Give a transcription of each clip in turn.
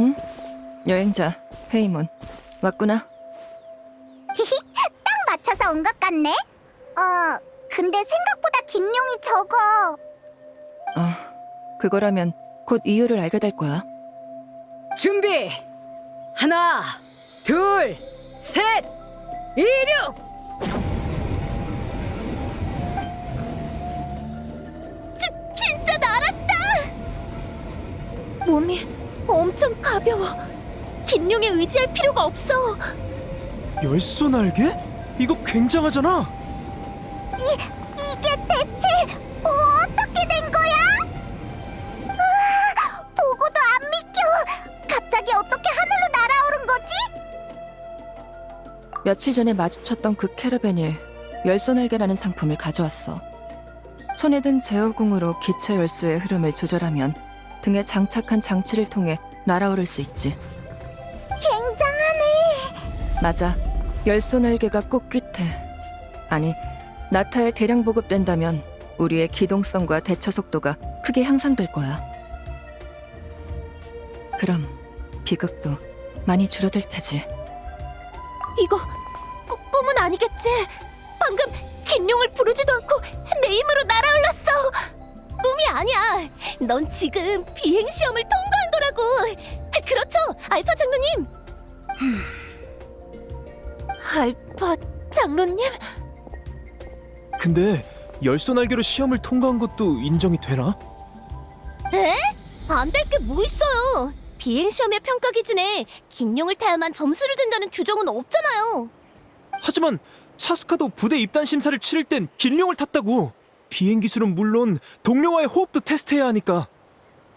응? 여행자 페이몬 왔구나. 딱 맞춰서 온 것 같네. 근데 생각보다 긴용이 적어. 그거라면 곧 이유를 알게 될 거야. 준비! 하나, 둘, 셋! 이륙! 진짜 날았다! 몸이 엄청 가벼워. 긴용에 의지할 필요가 없어. 열소 날개? 이거 굉장하잖아. 이게 대체 어떻게 된 거야? 보고도 안 믿겨. 갑자기 어떻게 하늘로 날아오른 거지? 며칠 전에 마주쳤던 그 캐러밴이 열소날개라는 상품을 가져왔어. 손에 든 제어궁으로 기체 열소의 흐름을 조절하면 등에 장착한 장치를 통해 날아오를 수 있지. 굉장하네. 맞아. 열소날개가 꽃깃에, 아니, 나타에 대량 보급된다면 우리의 기동성과 대처 속도가 크게 향상될 거야. 그럼 비극도 많이 줄어들 테지. 이거 꿈은 아니겠지? 방금 긴용을 부르지도 않고 내 힘으로 날아올랐어. 꿈이 아니야. 넌 지금 비행 시험을 통과한 거라고. 그렇죠, 알파 장로님. 알파 장로님? 근데 열소 날개로 시험을 통과한 것도 인정이 되나? 에? 안 될 게 뭐 있어요. 비행 시험의 평가 기준에 긴용을 타야만 점수를 준다는 규정은 없잖아요. 하지만 차스카도 부대 입단 심사를 치를 땐 긴룡을 탔다고. 비행 기술은 물론 동료와의 호흡도 테스트해야 하니까.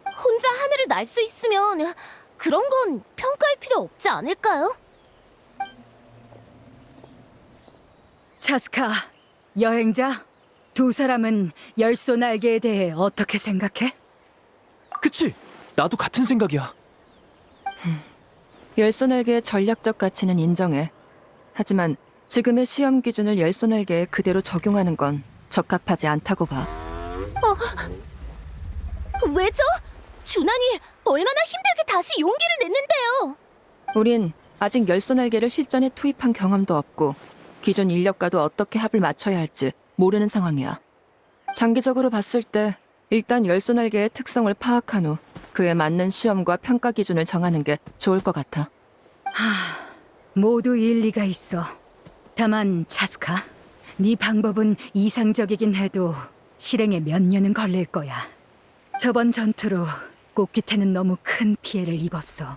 혼자 하늘을 날 수 있으면 그런 건 평가할 필요 없지 않을까요? 차스카, 여행자, 두 사람은 열소 날개에 대해 어떻게 생각해? 그치? 나도 같은 생각이야. 열소날개의 전략적 가치는 인정해. 하지만 지금의 시험 기준을 열소날개에 그대로 적용하는 건 적합하지 않다고 봐. 왜죠? 준환이 얼마나 힘들게 다시 용기를 냈는데요. 우린 아직 열소날개를 실전에 투입한 경험도 없고 기존 인력과도 어떻게 합을 맞춰야 할지 모르는 상황이야. 장기적으로 봤을 때 일단 열소날개의 특성을 파악한 후 그에 맞는 시험과 평가 기준을 정하는 게 좋을 것 같아. 모두 일리가 있어. 다만 차스카, 네 방법은 이상적이긴 해도 실행에 몇 년은 걸릴 거야. 저번 전투로 꽃기태는 너무 큰 피해를 입었어.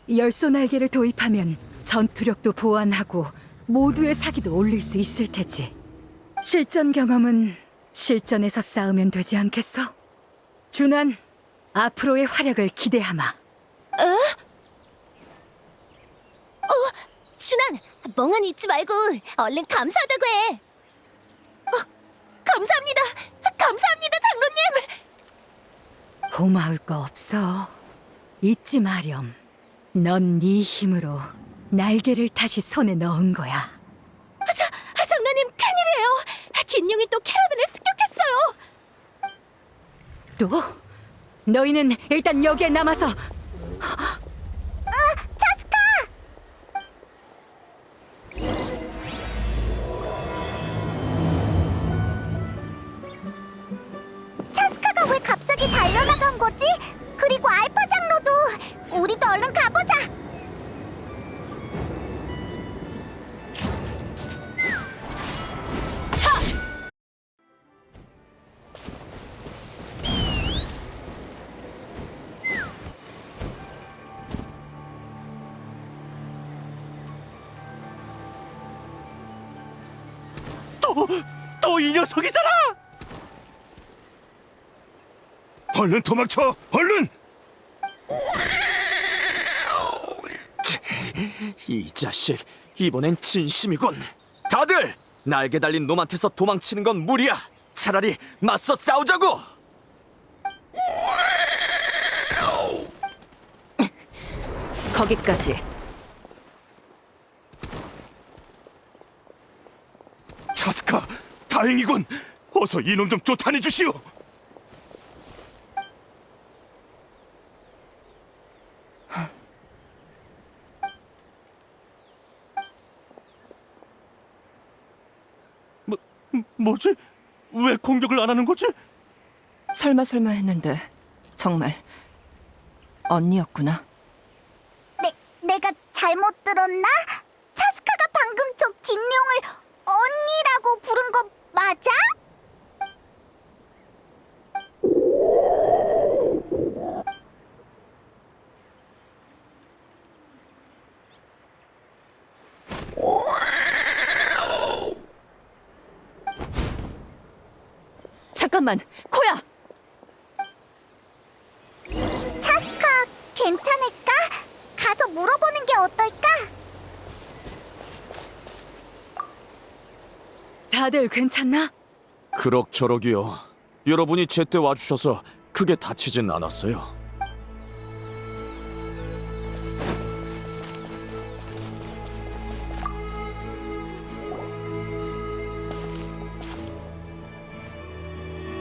열소 날개를 도입하면 전투력도 보완하고 모두의 사기도 올릴 수 있을 테지. 실전 경험은 실전에서 쌓으면 되지 않겠어? 준환, 앞으로의 활약을 기대하마. 준환, 멍하니 있지 말고 얼른 감사하다고 해. 감사합니다. 감사합니다, 장로님. 고마울 거 없어. 잊지 마렴. 넌 네 힘으로 날개를 다시 손에 넣은 거야. 장로님, 큰일이에요. 긴용이 또 캐러밴을 습격했어요. 또? 너희는 일단 여기에 남아서 차스카! 차스카가 왜 갑자기 달려나간 거지? 그리고 알파 장로도. 우리도 얼른 가보자. 또 이 녀석이잖아! 얼른 도망쳐! 얼른! 이 자식, 이번엔 진심이군. 다들 날개 달린 놈한테서 도망치는 건 무리야. 차라리 맞서 싸우자고. 거기까지. 차스카, 다행이군. 어서 이놈 좀 쫓아내 주시오. 뭐지? 왜 공격을 안 하는 거지? 설마 했는데 정말 언니였구나. 내가 잘못 들었나? 차스카가 방금 저 긴룡을 언니라고 부른 거 맞아? 잠깐만, 코야! 차스카 괜찮을까? 가서 물어보는 게 어떨까? 다들 괜찮나? 그럭저럭이요. 여러분이 제때 와주셔서 크게 다치진 않았어요.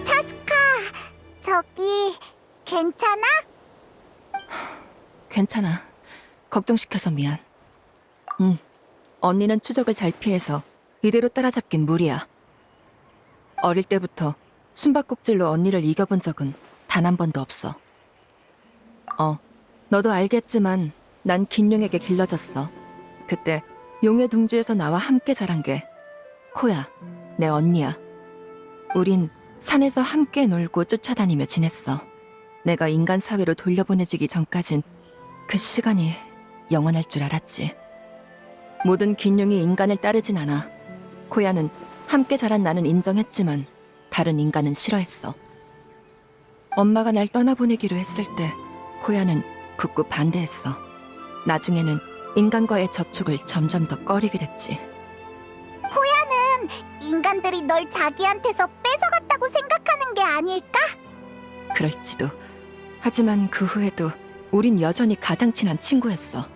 차스카, 저기 괜찮아? 괜찮아. 걱정시켜서 미안. 언니는 추적을 잘 피해서 이대로 따라잡긴 무리야. 어릴 때부터 숨바꼭질로 언니를 이겨본 적은 단 한 번도 없어. 너도 알겠지만 난 긴용에게 길러졌어. 그때 용의 둥지에서 나와 함께 자란 게 코야, 내 언니야. 우린 산에서 함께 놀고 쫓아다니며 지냈어. 내가 인간 사회로 돌려보내지기 전까진 그 시간이 영원할 줄 알았지. 모든 긴용이 인간을 따르진 않아. 코야는 함께 자란 나는 인정했지만 다른 인간은 싫어했어. 엄마가 날 떠나보내기로 했을 때 코야는 극구 반대했어. 나중에는 인간과의 접촉을 점점 더 꺼리게 됐지. 코야는 인간들이 널 자기한테서 뺏어갔다고 생각하는 게 아닐까? 그럴지도. 하지만 그 후에도 우린 여전히 가장 친한 친구였어.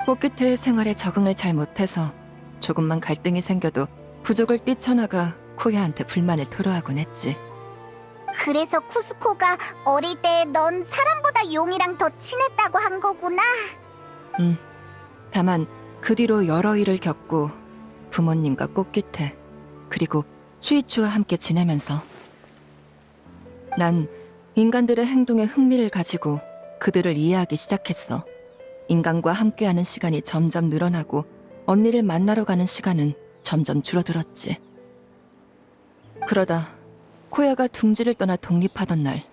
꽃규태의 생활에 적응을 잘 못해서 조금만 갈등이 생겨도 부족을 뛰쳐나가 코야한테 불만을 토로하곤 했지. 그래서 쿠스코가 어릴 때 넌 사람보다 용이랑 더 친했다고 한 거구나. 다만 그 뒤로 여러 일을 겪고 부모님과 꽃규태 그리고 추이추와 함께 지내면서 난 인간들의 행동에 흥미를 가지고 그들을 이해하기 시작했어. 인간과 함께하는 시간이 점점 늘어나고 언니를 만나러 가는 시간은 점점 줄어들었지. 그러다 코야가 둥지를 떠나 독립하던 날,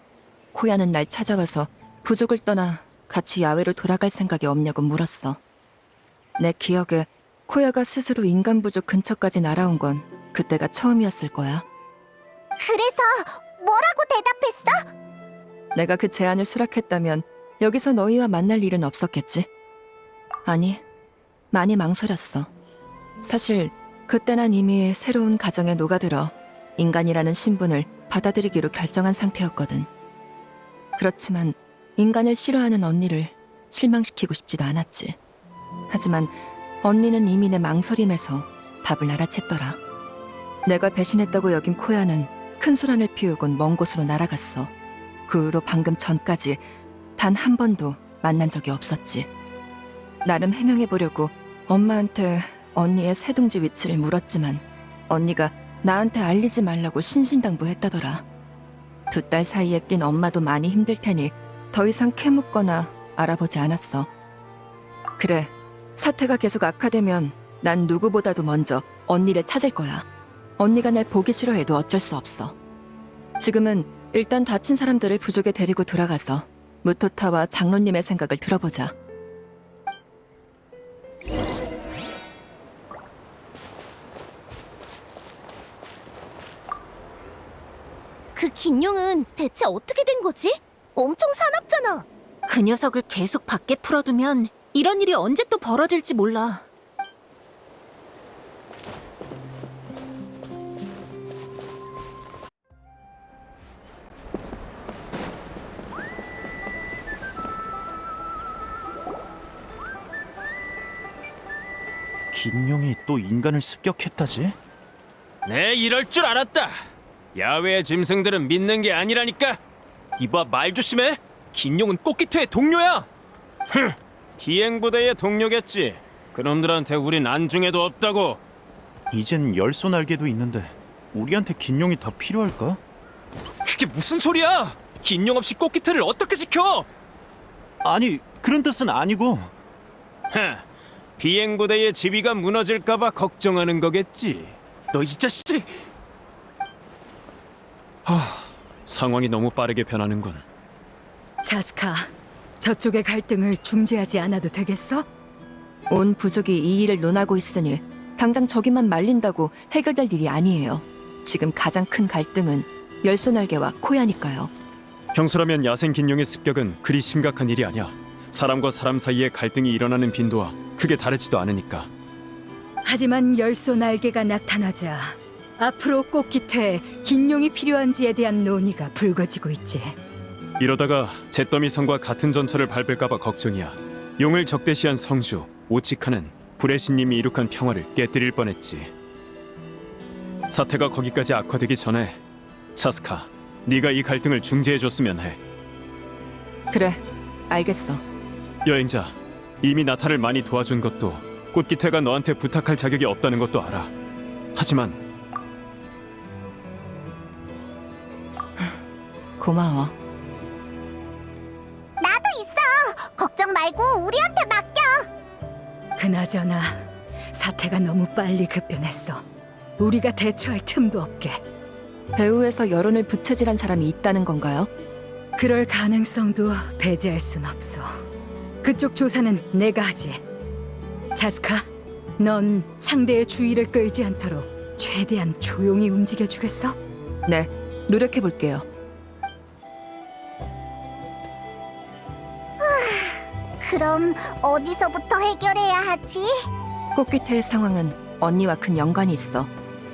코야는 날 찾아와서 부족을 떠나 같이 야외로 돌아갈 생각이 없냐고 물었어. 내 기억에 코야가 스스로 인간 부족 근처까지 날아온 건 그때가 처음이었을 거야. 그래서 뭐라고 대답했어? 내가 그 제안을 수락했다면 여기서 너희와 만날 일은 없었겠지? 아니, 많이 망설였어. 사실 그때 난 이미 새로운 가정에 녹아들어 인간이라는 신분을 받아들이기로 결정한 상태였거든. 그렇지만 인간을 싫어하는 언니를 실망시키고 싶지도 않았지. 하지만 언니는 이미 내 망설임에서 답을 알아챘더라. 내가 배신했다고 여긴 코야는 큰 소란을 피우곤 먼 곳으로 날아갔어. 그 후로 방금 전까지 단 한 번도 만난 적이 없었지. 나름 해명해보려고 엄마한테 언니의 새둥지 위치를 물었지만 언니가 나한테 알리지 말라고 신신당부했다더라. 2딸 사이에 낀 엄마도 많이 힘들 테니 더 이상 캐묻거나 알아보지 않았어. 그래, 사태가 계속 악화되면 난 누구보다도 먼저 언니를 찾을 거야. 언니가 날 보기 싫어해도 어쩔 수 없어. 지금은 일단 다친 사람들을 부족에 데리고 돌아가서 무토타와 장로님의 생각을 들어보자. 그 긴용은 대체 어떻게 된 거지? 엄청 사납잖아. 그 녀석을 계속 밖에 풀어두면 이런 일이 언제 또 벌어질지 몰라. 긴용이 또 인간을 습격했다지? 네, 이럴 줄 알았다. 야외의 짐승들은 믿는 게 아니라니까. 이봐, 말 조심해. 긴용은 꽃기태의 동료야. 기행부대의 동료겠지. 그놈들한테 우린 안중에도 없다고. 이젠 열소 날개도 있는데 우리한테 긴 용이 더 필요할까? 그게 무슨 소리야? 긴 용 없이 꽃깃태를 어떻게 지켜? 아니, 그런 뜻은 아니고. 하, 비행부대의 지위가 무너질까봐 걱정하는 거겠지. 너 이 자식! 상황이 너무 빠르게 변하는군. 자스카, 저쪽의 갈등을 중재하지 않아도 되겠어? 온 부족이 이 일을 논하고 있으니 당장 저기만 말린다고 해결될 일이 아니에요. 지금 가장 큰 갈등은 열소날개와 코야니까요. 평소라면 야생 긴용의 습격은 그리 심각한 일이 아니야. 사람과 사람 사이에 갈등이 일어나는 빈도와 크게 다르지도 않으니까. 하지만 열소 날개가 나타나자 앞으로 꽃깃태에 긴 용이 필요한지에 대한 논의가 불거지고 있지. 이러다가 잿더미 성과 같은 전철을 밟을까봐 걱정이야. 용을 적대시한 성주 오치카는 불의 신님이 이룩한 평화를 깨뜨릴 뻔했지. 사태가 거기까지 악화되기 전에 차스카, 네가 이 갈등을 중재해줬으면 해. 그래, 알겠어. 여행자, 이미 나타를 많이 도와준 것도 꽃깃태가 너한테 부탁할 자격이 없다는 것도 알아. 하지만 고마워. 나도 있어. 걱정 말고 우리한테 맡겨. 그나저나 사태가 너무 빨리 급변했어. 우리가 대처할 틈도 없게. 배후에서 여론을 부채질한 사람이 있다는 건가요? 그럴 가능성도 배제할 순 없어. 그쪽 조사는 내가 하지. 자스카, 넌 상대의 주의를 끌지 않도록 최대한 조용히 움직여주겠어? 네, 노력해볼게요. 그럼 어디서부터 해결해야 하지? 꽃깃태의 상황은 언니와 큰 연관이 있어.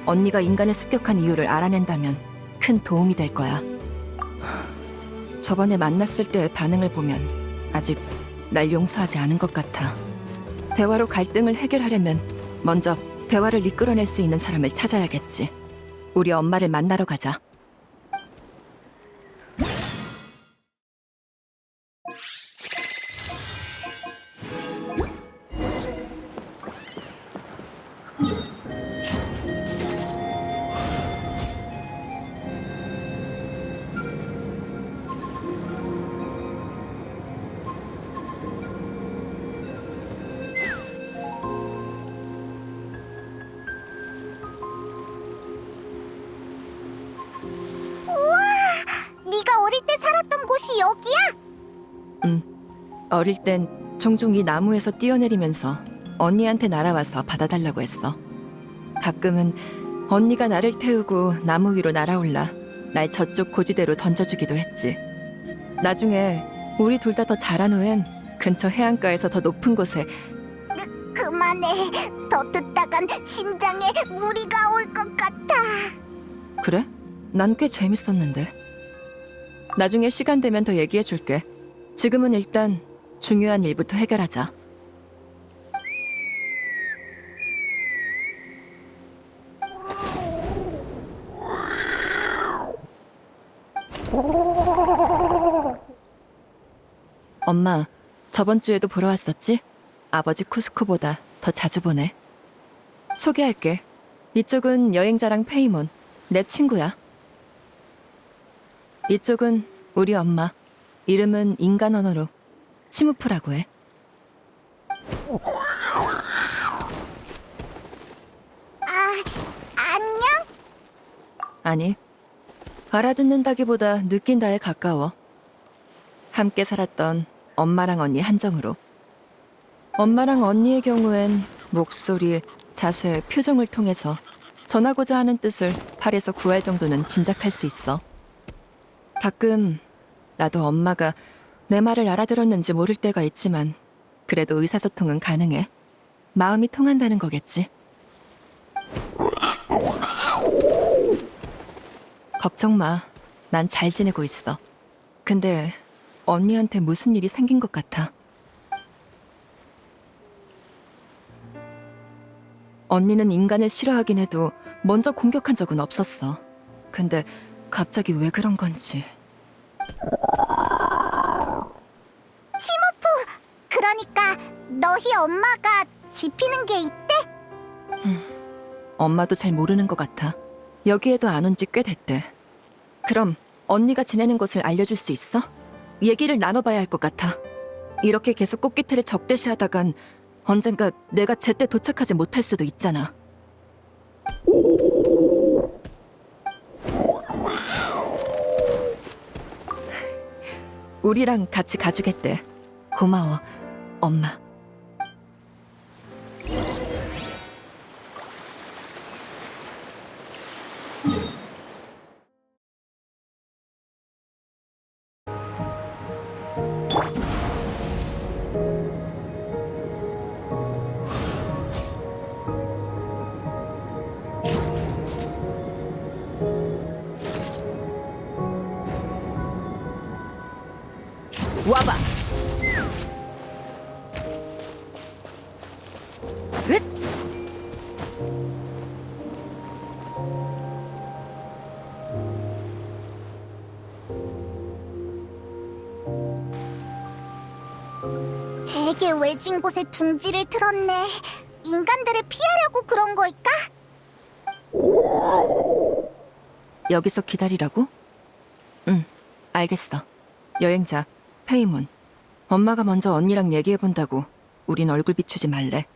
언니가 인간을 습격한 이유를 알아낸다면 큰 도움이 될 거야. 저번에 만났을 때의 반응을 보면 아직 날 용서하지 않은 것 같아. 대화로 갈등을 해결하려면 먼저 대화를 이끌어낼 수 있는 사람을 찾아야겠지. 우리 엄마를 만나러 가자. 네가 어릴 때 살았던 곳이 여기야? 어릴 땐 종종 이 나무에서 뛰어내리면서 언니한테 날아와서 받아달라고 했어. 가끔은 언니가 나를 태우고 나무 위로 날아올라 날 저쪽 고지대로 던져주기도 했지. 나중에 우리 둘 다 더 자란 후엔 근처 해안가에서 더 높은 곳에. 그만해. 더 듣다간 심장에 무리가 올 것 같아. 그래? 난 꽤 재밌었는데. 나중에 시간 되면 더 얘기해줄게. 지금은 일단 중요한 일부터 해결하자. 엄마, 저번 주에도 보러 왔었지? 아버지 쿠스코보다 더 자주 보네. 소개할게. 이쪽은 여행자랑 페이몬, 내 친구야. 이쪽은 우리 엄마. 이름은 인간 언어로 치무프라고 해. 안녕? 아니, 알아듣는다기보다 느낀다에 가까워. 함께 살았던 엄마랑 언니 한정으로. 엄마랑 언니의 경우엔 목소리, 자세, 표정을 통해서 전하고자 하는 뜻을 8에서 9할 정도는 짐작할 수 있어. 가끔 나도 엄마가 내 말을 알아들었는지 모를 때가 있지만 그래도 의사소통은 가능해. 마음이 통한다는 거겠지. 걱정 마. 난 잘 지내고 있어. 근데 언니한테 무슨 일이 생긴 것 같아. 언니는 인간을 싫어하긴 해도 먼저 공격한 적은 없었어. 근데 갑자기 왜 그런 건지. 치모프! 그러니까 너희 엄마가 지피는 게 있대? 엄마도 잘 모르는 것 같아. 여기에도 안 온 지 꽤 됐대. 그럼 언니가 지내는 곳을 알려줄 수 있어? 얘기를 나눠봐야 할 것 같아. 이렇게 계속 꽃기태를 적대시하다간 언젠가 내가 제때 도착하지 못할 수도 있잖아. 우리랑 같이 가주겠대. 고마워, 엄마. 와봐. 으잇! 되게 외진 곳에 둥지를 틀었네. 인간들을 피하려고 그런 걸까? 여기서 기다리라고? 응, 알겠어. 여행자, 페이문. 엄마가 먼저 언니랑 얘기해본다고 우린 얼굴 비추지 말래.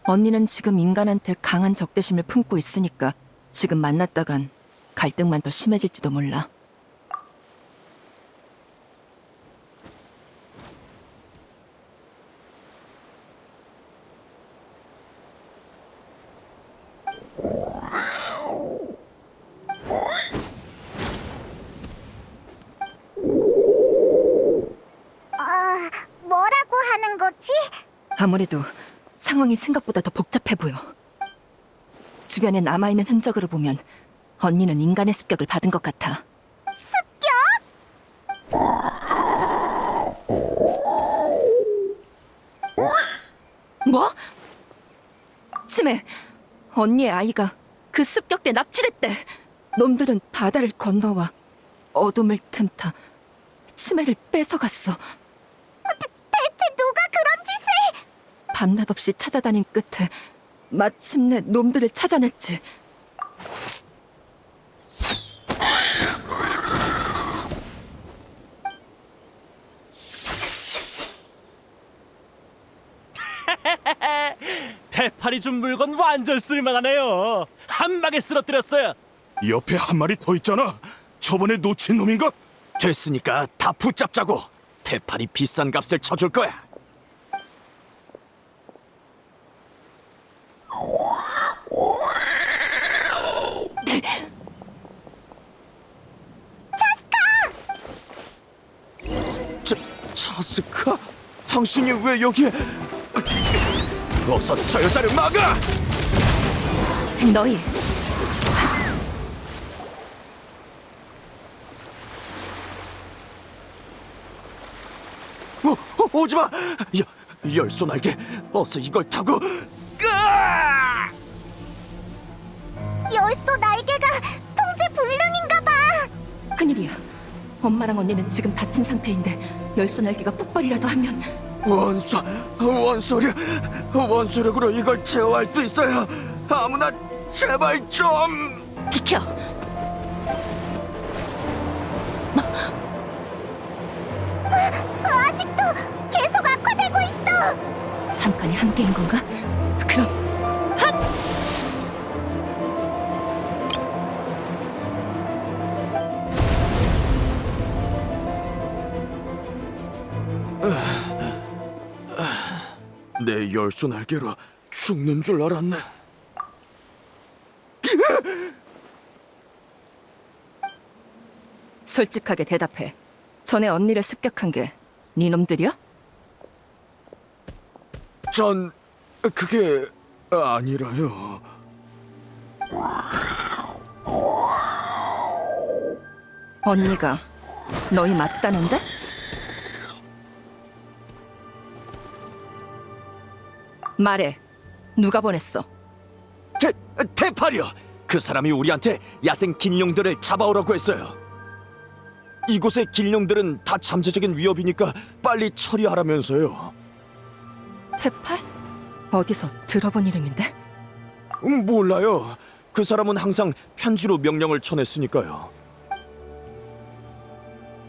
언니는 지금 인간한테 강한 적대심을 품고 있으니까 지금 만났다간 갈등만 더 심해질지도 몰라. 뭐라고 하는 거지? 아무래도 상황이 생각보다 더 복잡해 보여. 주변에 남아있는 흔적으로 보면 언니는 인간의 습격을 받은 것 같아. 뭐? 치매, 언니의 아이가 그 습격 때 납치됐대. 놈들은 바다를 건너와 어둠을 틈타 치매를 뺏어갔어. 대체 누가 그런 짓을? 밤낮 없이 찾아다닌 끝에 마침내 놈들을 찾아냈지. 대파리 준 물건 완전 쓸만하네요. 한 방에 쓰러뜨렸어요. 옆에 한 마리 더 있잖아. 저번에 놓친 놈인가? 됐으니까 다 붙잡자고. 대팔이 비싼 값을 쳐줄 거야. 차스카? 당신이 왜 여기에? 어서 저 여자를 막아! 너희 오지마! 열소 날개, 어서 이걸 타고. 으아! 열소 날개가 통제 불능인가 봐. 큰일이야. 엄마랑 언니는 지금 다친 상태인데 열소 날개가 폭발이라도 하면 원소력으로 이걸 제어할 수 있어요. 아무나 제발 좀. 비켜. 아직도 계속 악화되고 있어. 잠깐의 한계인 건가? 그럼 핫! 내 열소 날개로 죽는 줄 알았네. 솔직하게 대답해. 전에 언니를 습격한 게 네 놈들이야? 전 그게 아니라요. 언니가 너희 맞다는데? 말해. 누가 보냈어? 대팔이요. 그 사람이 우리한테 야생 긴룡들을 잡아오라고 했어요. 이곳의 긴룡들은 다 잠재적인 위협이니까 빨리 처리하라면서요. 태팔? 어디서 들어본 이름인데? 몰라요. 그 사람은 항상 편지로 명령을 전했으니까요.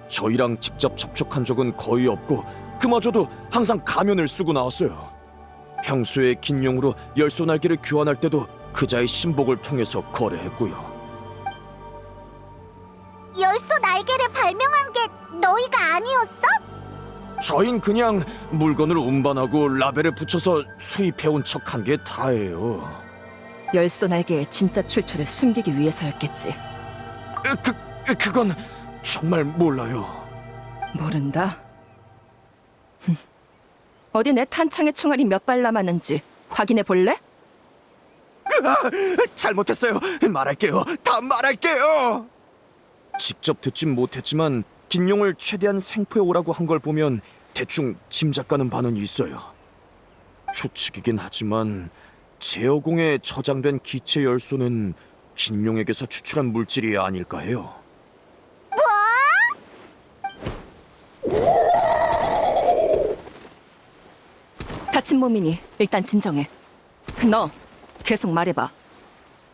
저희랑 직접 접촉한 적은 거의 없고 그마저도 항상 가면을 쓰고 나왔어요. 평소에 긴 용으로 열소날개를 교환할 때도 그자의 신복을 통해서 거래했고요. 열소 날개를 발명한 게 너희가 아니었어? 저흰 그냥 물건을 운반하고 라벨을 붙여서 수입해온 척한 게 다예요. 열소 날개의 진짜 출처를 숨기기 위해서였겠지. 그건 정말 몰라요. 모른다? 어디 내 탄창의 총알이 몇 발 남았는지 확인해 볼래? 잘못했어요. 말할게요. 다 말할게요. 직접 듣진 못했지만 긴용을 최대한 생포해 오라고 한 걸 보면 대충 짐작가는 바는 있어요. 추측이긴 하지만 제어공에 저장된 기체 열소는 긴용에게서 추출한 물질이 아닐까 해요. 다친 몸이니 일단 진정해. 너 계속 말해봐.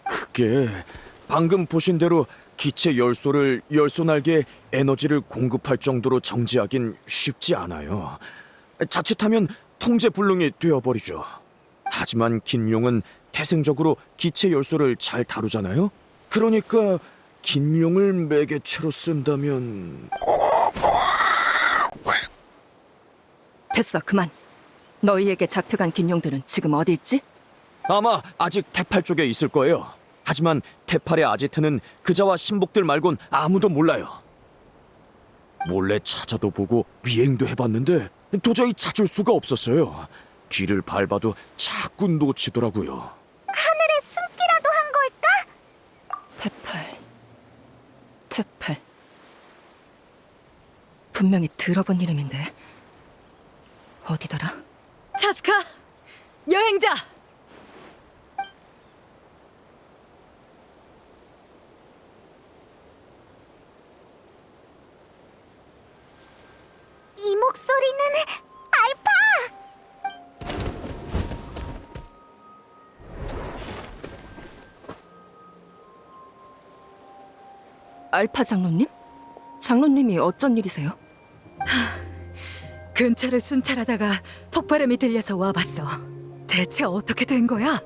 그게 방금 보신 대로 기체 열소를 열소날개에 에너지를 공급할 정도로 정지하긴 쉽지 않아요. 자칫하면 통제 불능이 되어버리죠. 하지만 긴용은 태생적으로 기체 열소를 잘 다루잖아요. 그러니까 긴용을 매개체로 쓴다면... 됐어, 그만. 너희에게 잡혀간 긴용들은 지금 어디 있지? 아마 아직 테팔 쪽에 있을 거예요. 하지만 테팔의 아지트는 그자와 신복들 말곤 아무도 몰라요. 몰래 찾아도 보고 미행도 해봤는데 도저히 찾을 수가 없었어요. 뒤를 밟아도 자꾸 놓치더라고요. 하늘에 숨기라도 한 걸까? 테팔. 분명히 들어본 이름인데 어디더라? 차스카! 여행자! 이 목소리는 알파! 알파 장로님? 장로님이 어쩐 일이세요? 근처를 순찰하다가 폭발음이 들려서 와봤어. 대체 어떻게 된 거야?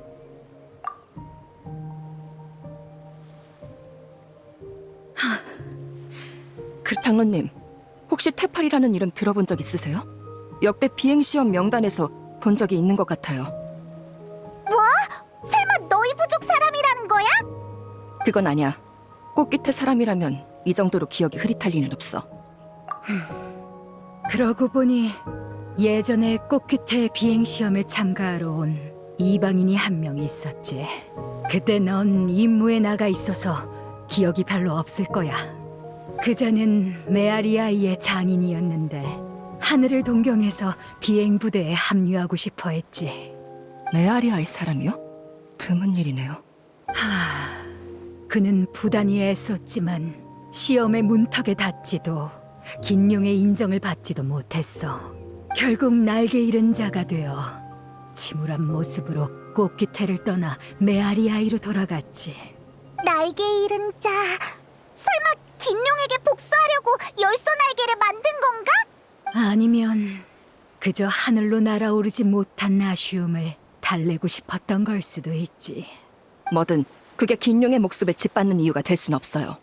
그 장로님, 혹시 테팔이라는 이름 들어본 적 있으세요? 역대 비행시험 명단에서 본 적이 있는 것 같아요. 설마 너희 부족 사람이라는 거야? 그건 아니야. 꽃깃의 사람이라면 이 정도로 기억이 흐릿할 리는 없어. 그러고 보니 예전에 꽃귀태 비행시험에 참가하러 온 이방인이 한 명 있었지. 그때 넌 임무에 나가 있어서 기억이 별로 없을 거야. 그자는 메아리아이의 장인이었는데 하늘을 동경해서 비행부대에 합류하고 싶어 했지. 메아리아의 사람이요? 드문 일이네요. 그는 부단히 애썼지만 시험의 문턱에 닿지도 긴용의 인정을 받지도 못했어. 결국 날개 잃은 자가 되어 침울한 모습으로 꽃귀태를 떠나 메아리아이로 돌아갔지. 날개 잃은 자. 설마 긴용에게 복수하려고 열소 날개를 만든 건가? 아니면 그저 하늘로 날아오르지 못한 아쉬움을 달래고 싶었던 걸 수도 있지. 뭐든 그게 긴용의 목숨을 짓밟는 이유가 될 순 없어요.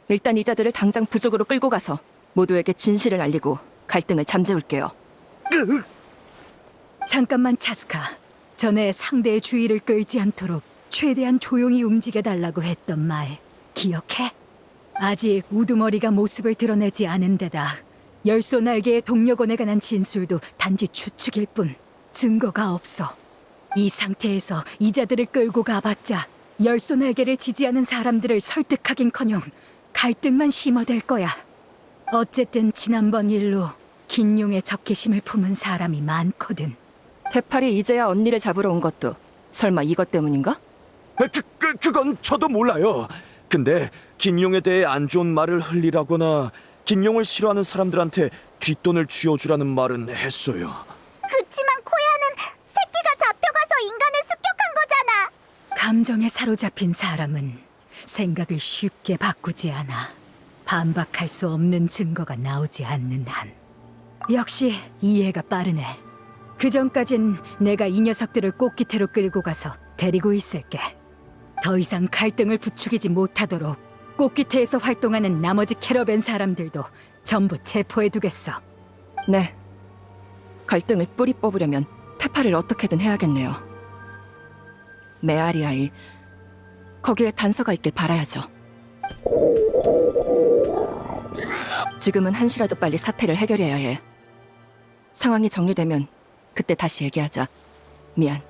일단 이 자들을 당장 부족으로 끌고 가서 모두에게 진실을 알리고 갈등을 잠재울게요. 잠깐만 차스카. 전에 상대의 주의를 끌지 않도록 최대한 조용히 움직여달라고 했던 말 기억해? 아직 우두머리가 모습을 드러내지 않은 데다 열소 날개의 동력원에 관한 진술도 단지 추측일 뿐 증거가 없어. 이 상태에서 이자들을 끌고 가봤자 열소 날개를 지지하는 사람들을 설득하긴커녕 갈등만 심화될 거야. 어쨌든 지난번 일로 긴용의 적개심을 품은 사람이 많거든. 테팔이 이제야 언니를 잡으러 온 것도 설마 이것 때문인가? 그건 저도 몰라요. 근데 긴용에 대해 안 좋은 말을 흘리라거나 긴용을 싫어하는 사람들한테 뒷돈을 쥐어주라는 말은 했어요. 그치만 코야는 새끼가 잡혀가서 인간을 습격한 거잖아. 감정에 사로잡힌 사람은 생각을 쉽게 바꾸지 않아. 반박할 수 없는 증거가 나오지 않는 한. 역시 이해가 빠르네. 그 전까진 내가 이 녀석들을 꽃기태로 끌고 가서 데리고 있을게. 더 이상 갈등을 부추기지 못하도록 꽃기태에서 활동하는 나머지 캐러밴 사람들도 전부 체포해두겠어. 네. 갈등을 뿌리 뽑으려면 테파를 어떻게든 해야겠네요. 메아리아이, 거기에 단서가 있길 바라야죠. 지금은 한시라도 빨리 사태를 해결해야 해. 상황이 정리되면 그때 다시 얘기하자. 미안.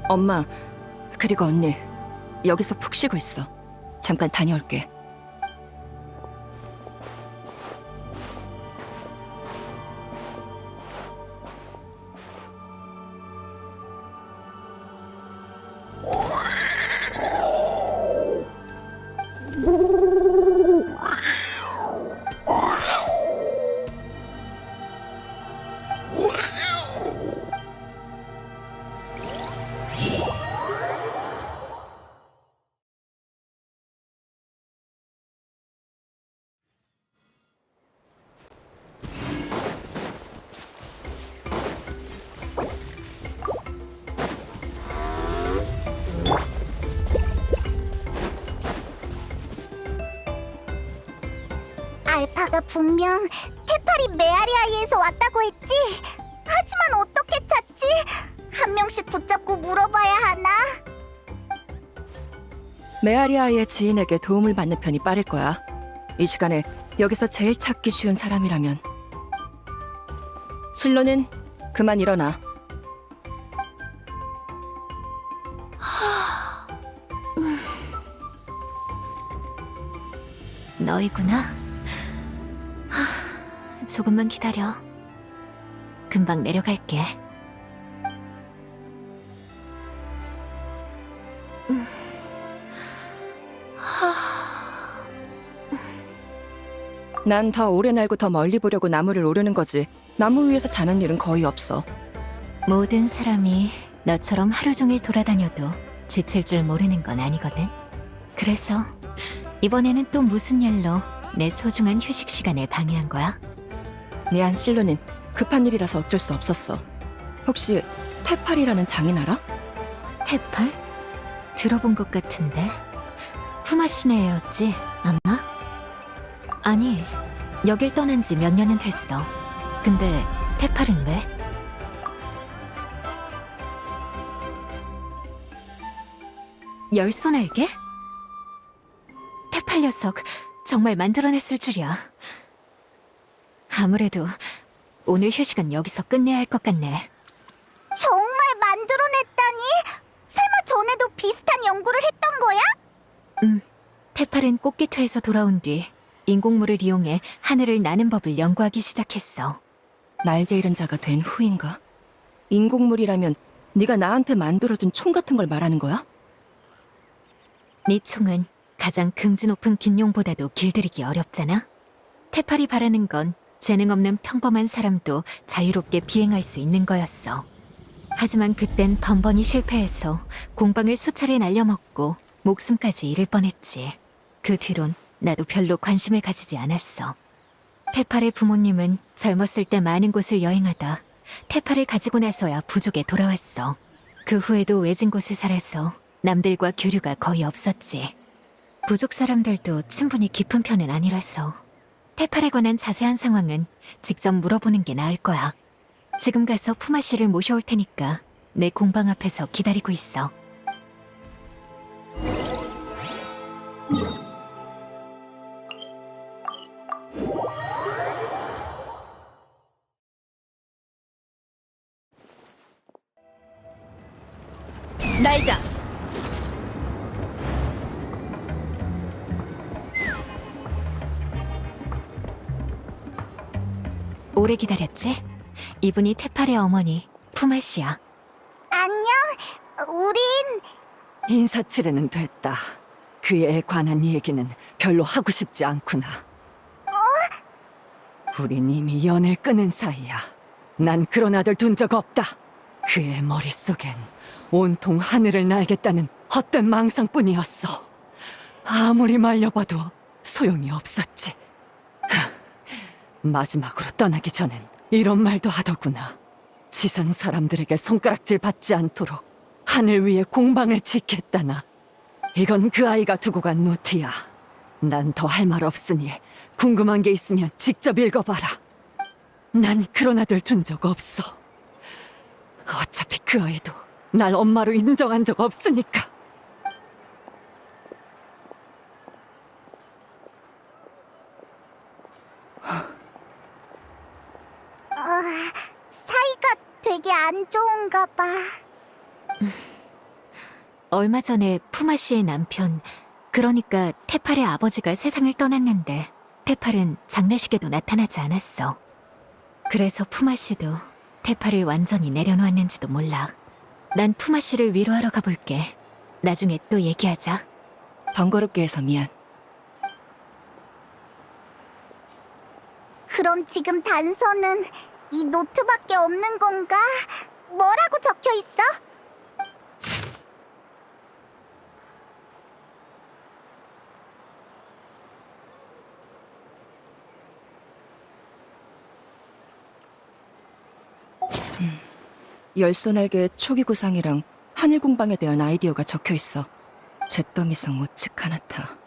엄마, 그리고 언니, 여기서 푹 쉬고 있어. 잠깐 다녀올게. 알파가 분명 테파리 메아리아이에서 왔다고 했지? 하지만 어떻게 찾지? 한 명씩 붙잡고 물어봐야 하나? 메아리아의 지인에게 도움을 받는 편이 빠를 거야. 이 시간에 여기서 제일 찾기 쉬운 사람이라면. 실로는 그만 일어나. 너희구나. 조금만 기다려. 금방 내려갈게. 난 더 오래 날고 더 멀리 보려고 나무를 오르는 거지. 나무 위에서 자는 일은 거의 없어. 모든 사람이 너처럼 하루 종일 돌아다녀도 지칠 줄 모르는 건 아니거든. 그래서 이번에는 또 무슨 일로 내 소중한 휴식 시간을 방해한 거야? 미안, 실로는 급한 일이라서 어쩔 수 없었어. 혹시 테팔이라는 장인 알아? 테팔? 들어본 것 같은데. 푸마시네 애였지, 아마? 아니, 여길 떠난 지 몇 년은 됐어. 근데 테팔은 왜? 열소날개? 테팔 녀석 정말 만들어냈을 줄이야. 아무래도 오늘 휴식은 여기서 끝내야 할 것 같네. 정말 만들어냈다니? 설마 전에도 비슷한 연구를 했던 거야? 테팔은 꽃기퇴에서 돌아온 뒤 인공물을 이용해 하늘을 나는 법을 연구하기 시작했어. 날개 잃은 자가 된 후인가? 인공물이라면 네가 나한테 만들어준 총 같은 걸 말하는 거야? 네 총은 가장 긍지 높은 긴용보다도 길들이기 어렵잖아? 테팔이 바라는 건 재능 없는 평범한 사람도 자유롭게 비행할 수 있는 거였어. 하지만 그땐 번번이 실패해서 공방을 수차례 날려먹고 목숨까지 잃을 뻔했지. 그 뒤론 나도 별로 관심을 가지지 않았어. 테팔의 부모님은 젊었을 때 많은 곳을 여행하다 테팔을 가지고 나서야 부족에 돌아왔어. 그 후에도 외진 곳에 살아서 남들과 교류가 거의 없었지. 부족 사람들도 친분이 깊은 편은 아니라서 테팔에 관한 자세한 상황은 직접 물어보는 게 나을 거야. 지금 가서 푸마 씨를 모셔올 테니까 내 공방 앞에서 기다리고 있어. 날자. 오래 기다렸지? 이분이 테팔의 어머니 푸마 씨야. 안녕. 우린 인사치레는 됐다. 그에 관한 얘기는 별로 하고 싶지 않구나. 우린 이미 연을 끊은 사이야. 난 그런 아들 둔 적 없다. 그의 머릿속엔 온통 하늘을 날겠다는 헛된 망상뿐이었어. 아무리 말려봐도 소용이 없었지. 마지막으로 떠나기 전엔 이런 말도 하더구나. 지상 사람들에게 손가락질 받지 않도록 하늘 위에 공방을 짓겠다나. 이건 그 아이가 두고 간 노트야. 난 더 할 말 없으니 궁금한 게 있으면 직접 읽어봐라. 난 그런 아들 둔 적 없어. 어차피 그 아이도 날 엄마로 인정한 적 없으니까. 사이가 되게 안 좋은가 봐. 얼마 전에 푸마 씨의 남편, 그러니까 테팔의 아버지가 세상을 떠났는데 테팔은 장례식에도 나타나지 않았어. 그래서 푸마 씨도 테팔을 완전히 내려놓았는지도 몰라. 난 푸마 씨를 위로하러 가볼게. 나중에 또 얘기하자. 번거롭게 해서 미안. 그럼 지금 단서는 이 노트밖에 없는 건가? 뭐라고 적혀 있어? 열소날개의 초기 구상이랑 하늘 공방에 대한 아이디어가 적혀 있어. 잿더미성 오츠카나타.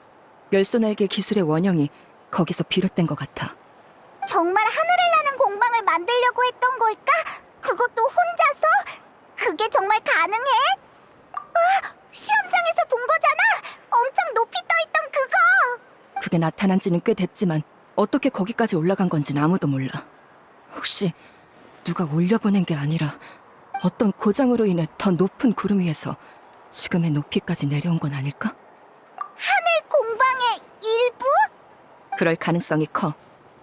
열소날개 기술의 원형이 거기서 비롯된 것 같아. 정말 하늘을 나는 공방을 만들려고 했던 걸까? 그것도 혼자서? 그게 정말 가능해? 시험장에서 본 거잖아! 엄청 높이 떠있던 그거! 그게 나타난 지는 꽤 됐지만 어떻게 거기까지 올라간 건지는 아무도 몰라. 혹시 누가 올려보낸 게 아니라 어떤 고장으로 인해 더 높은 구름 위에서 지금의 높이까지 내려온 건 아닐까? 하늘 공방의 일부? 그럴 가능성이 커.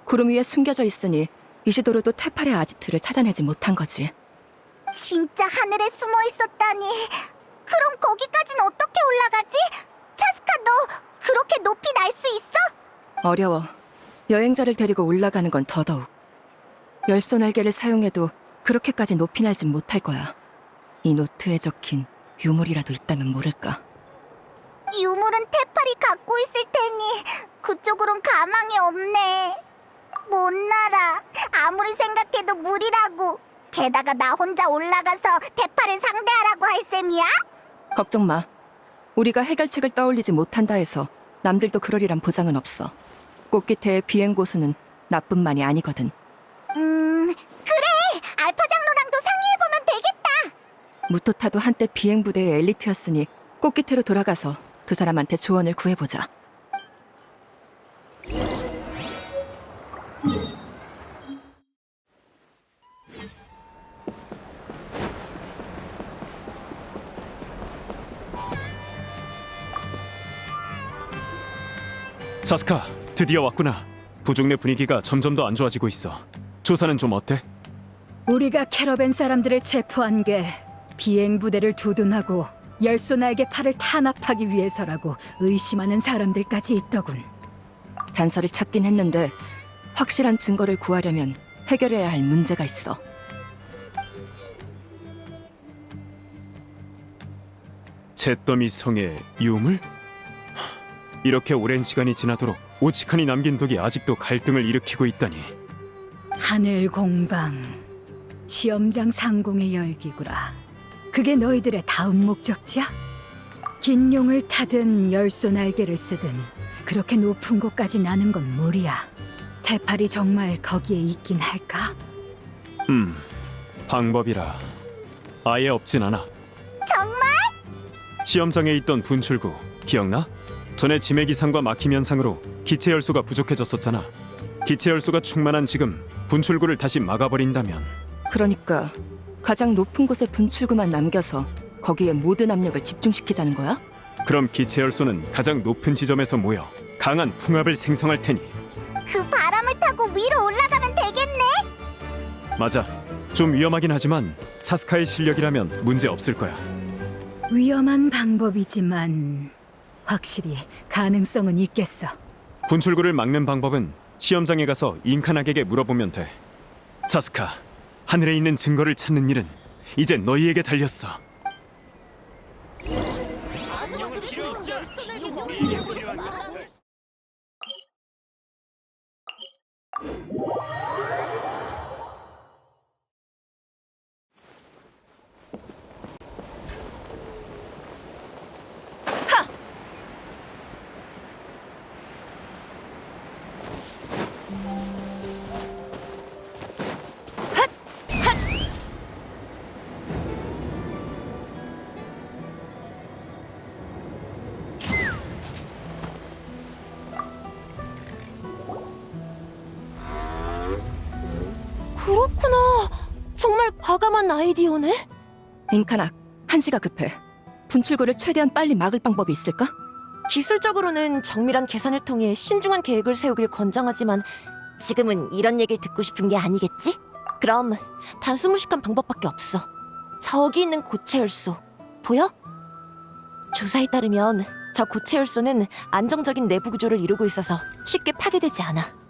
구름 위에 숨겨져 있으니 이시도로도 테팔의 아지트를 찾아내지 못한 거지. 진짜 하늘에 숨어 있었다니. 그럼 거기까진 어떻게 올라가지? 차스카, 너 그렇게 높이 날 수 있어? 어려워. 여행자를 데리고 올라가는 건 더더욱. 열소날개를 사용해도 그렇게까지 높이 날진 못할 거야. 이 노트에 적힌 유물이라도 있다면 모를까. 유물은 테팔이 갖고 있을 테니 그쪽으론 가망이 없네. 못 날아. 아무리 생각해도 무리라고. 게다가 나 혼자 올라가서 테팔을 상대하라고 할 셈이야? 걱정 마. 우리가 해결책을 떠올리지 못한다 해서 남들도 그러리란 보장은 없어. 꽃기태의 비행 고수는 나뿐만이 아니거든. 그래! 알파 장로랑도 상의해보면 되겠다! 무토타도 한때 비행 부대의 엘리트였으니 꽃기태로 돌아가서 두 사람한테 조언을 구해보자. 차스카, 드디어 왔구나. 부족 내 분위기가 점점 더 안 좋아지고 있어. 조사는 좀 어때? 우리가 캐러밴 사람들을 체포한 게 비행 부대를 두둔하고 열소날개 팔을 탄압하기 위해서라고 의심하는 사람들까지 있더군. 단서를 찾긴 했는데 확실한 증거를 구하려면 해결해야 할 문제가 있어. 잿더미 성의 유물? 이렇게 오랜 시간이 지나도록 오치칸이 남긴 독이 아직도 갈등을 일으키고 있다니. 하늘 공방, 시험장 상공의 열기구라. 그게 너희들의 다음 목적지야? 긴 용을 타든 열소 날개를 쓰든 그렇게 높은 곳까지 나는 건 무리야. 테팔이 정말 거기에 있긴 할까? 방법이라 아예 없진 않아. 정말? 시험장에 있던 분출구 기억나? 전에 지매 기상과 막힘 현상으로 기체 열소가 부족해졌었잖아. 기체 열소가 충만한 지금 분출구를 다시 막아버린다면 그러니까 가장 높은 곳에 분출구만 남겨서 거기에 모든 압력을 집중시키자는 거야? 그럼 기체 열소는 가장 높은 지점에서 모여 강한 풍압을 생성할 테니. 그 바람을 타고 위로 올라가면 되겠네? 맞아. 좀 위험하긴 하지만 차스카의 실력이라면 문제 없을 거야. 위험한 방법이지만 확실히 가능성은 있겠어. 분출구를 막는 방법은 시험장에 가서 잉카낙에게 물어보면 돼. 차스카, 하늘에 있는 증거를 찾는 일은 이젠 너희에게 달렸어. 그렇구나. 정말 과감한 아이디어네. 인카낙, 한시가 급해. 분출구를 최대한 빨리 막을 방법이 있을까? 기술적으로는 정밀한 계산을 통해 신중한 계획을 세우길 권장하지만 지금은 이런 얘기를 듣고 싶은 게 아니겠지? 그럼 단순무식한 방법밖에 없어. 저기 있는 고체 열소 보여? 조사에 따르면 저 고체 열소는 안정적인 내부 구조를 이루고 있어서 쉽게 파괴되지 않아.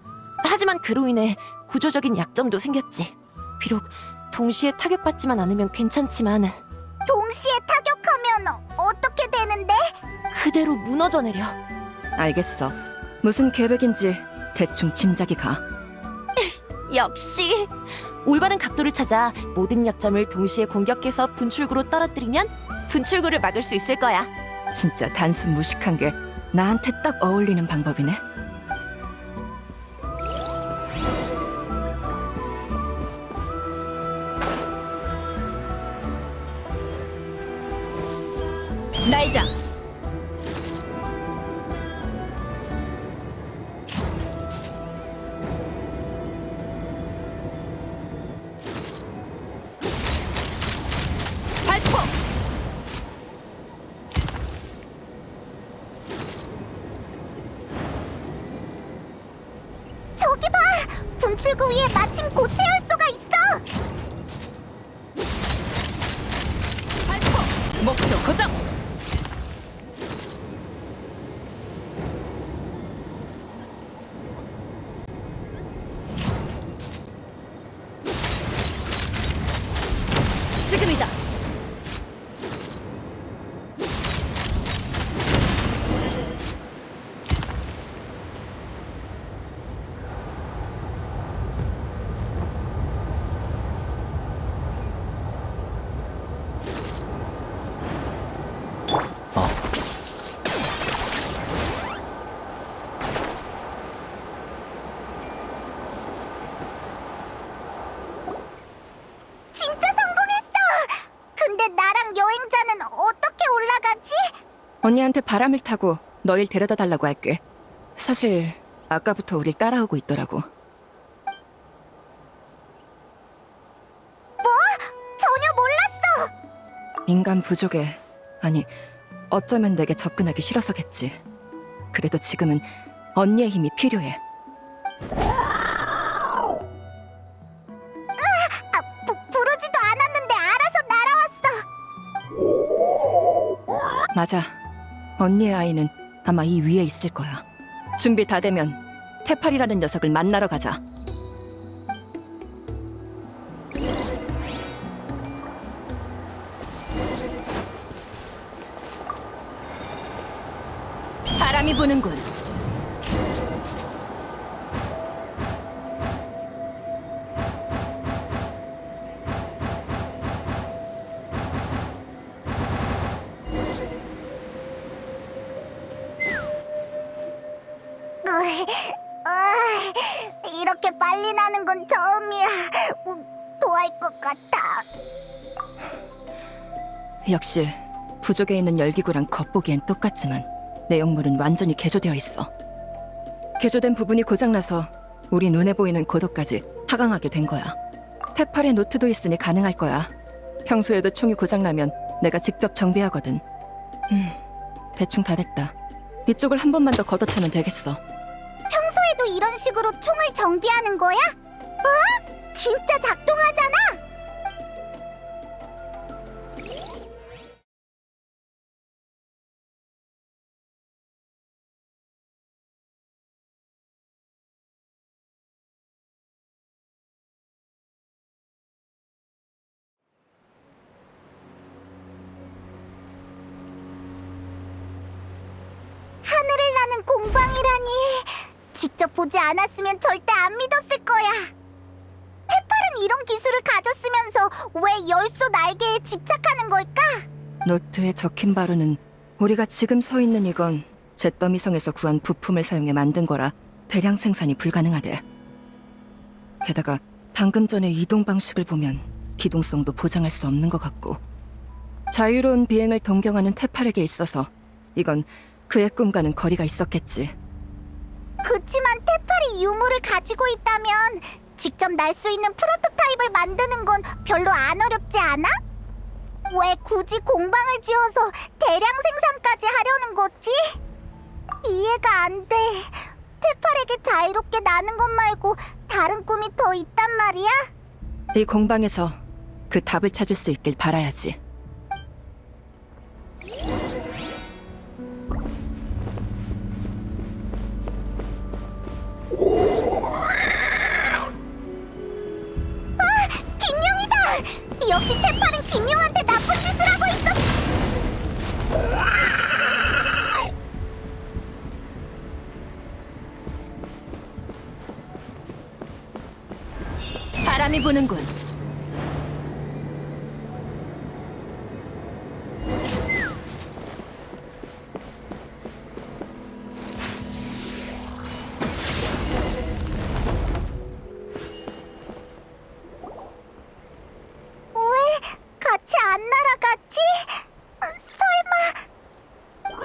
하지만 그로 인해 구조적인 약점도 생겼지. 비록 동시에 타격받지만 않으면 괜찮지만 동시에 타격하면 어떻게 되는데? 그대로 무너져 내려. 알겠어. 무슨 계획인지 대충 짐작이 가. 역시 올바른 각도를 찾아 모든 약점을 동시에 공격해서 분출구로 떨어뜨리면 분출구를 막을 수 있을 거야. 진짜 단순 무식한 게 나한테 딱 어울리는 방법이네. 날자. 발포! 저기 봐! 분출구 위에 마침 고체 열소가 있어! 목표 고정. 지금이다. 진짜 성공했어! 근데 나랑 여행자는 어떻게 올라가지? 언니한테 바람을 타고 너일 데려다 달라고 할게. 사실 아까부터 우릴 따라오고 있더라고. 전혀 몰랐어! 인간 부족에, 아니 어쩌면 내게 접근하기 싫어서겠지. 그래도 지금은 언니의 힘이 필요해. 부르지도 않았는데 알아서 날아왔어! 맞아. 언니의 아이는 아마 이 위에 있을 거야. 준비 다 되면 테팔이라는 녀석을 만나러 가자. 바람이 부는군. 이렇게 빨리 나는 건 처음이야. 토할 것 같아. 역시 부족에 있는 열기구랑 겉보기엔 똑같지만 내용물은 완전히 개조되어 있어. 개조된 부분이 고장나서 우리 눈에 보이는 고도까지 하강하게 된 거야. 테팔의 노트도 있으니 가능할 거야. 평소에도 총이 고장나면 내가 직접 정비하거든. 대충 다 됐다. 이쪽을 한 번만 더 걷어차면 되겠어. 평소에도 이런 식으로 총을 정비하는 거야? 진짜 작동하잖아! 공방이라니. 직접 보지 않았으면 절대 안 믿었을 거야. 테팔은 이런 기술을 가졌으면서 왜 열소 날개에 집착하는 걸까? 노트에 적힌 바로는 우리가 지금 서 있는 이건 잿더미성에서 구한 부품을 사용해 만든 거라 대량 생산이 불가능하대. 게다가 방금 전에 이동 방식을 보면 기동성도 보장할 수 없는 것 같고, 자유로운 비행을 동경하는 테팔에게 있어서 이건 그의 꿈과는 거리가 있었겠지. 그치만 테팔이 유물을 가지고 있다면 직접 날 수 있는 프로토타입을 만드는 건 별로 안 어렵지 않아? 왜 굳이 공방을 지어서 대량 생산까지 하려는 거지? 이해가 안 돼. 테팔에게 자유롭게 나는 것 말고 다른 꿈이 더 있단 말이야? 이 공방에서 그 답을 찾을 수 있길 바라야지. 긴룡이다! 역시 테팔은 긴룡한테 나쁜 짓을 하고 있어! 바람이 부는군. 왜 같이 안 날아갔지? 설마...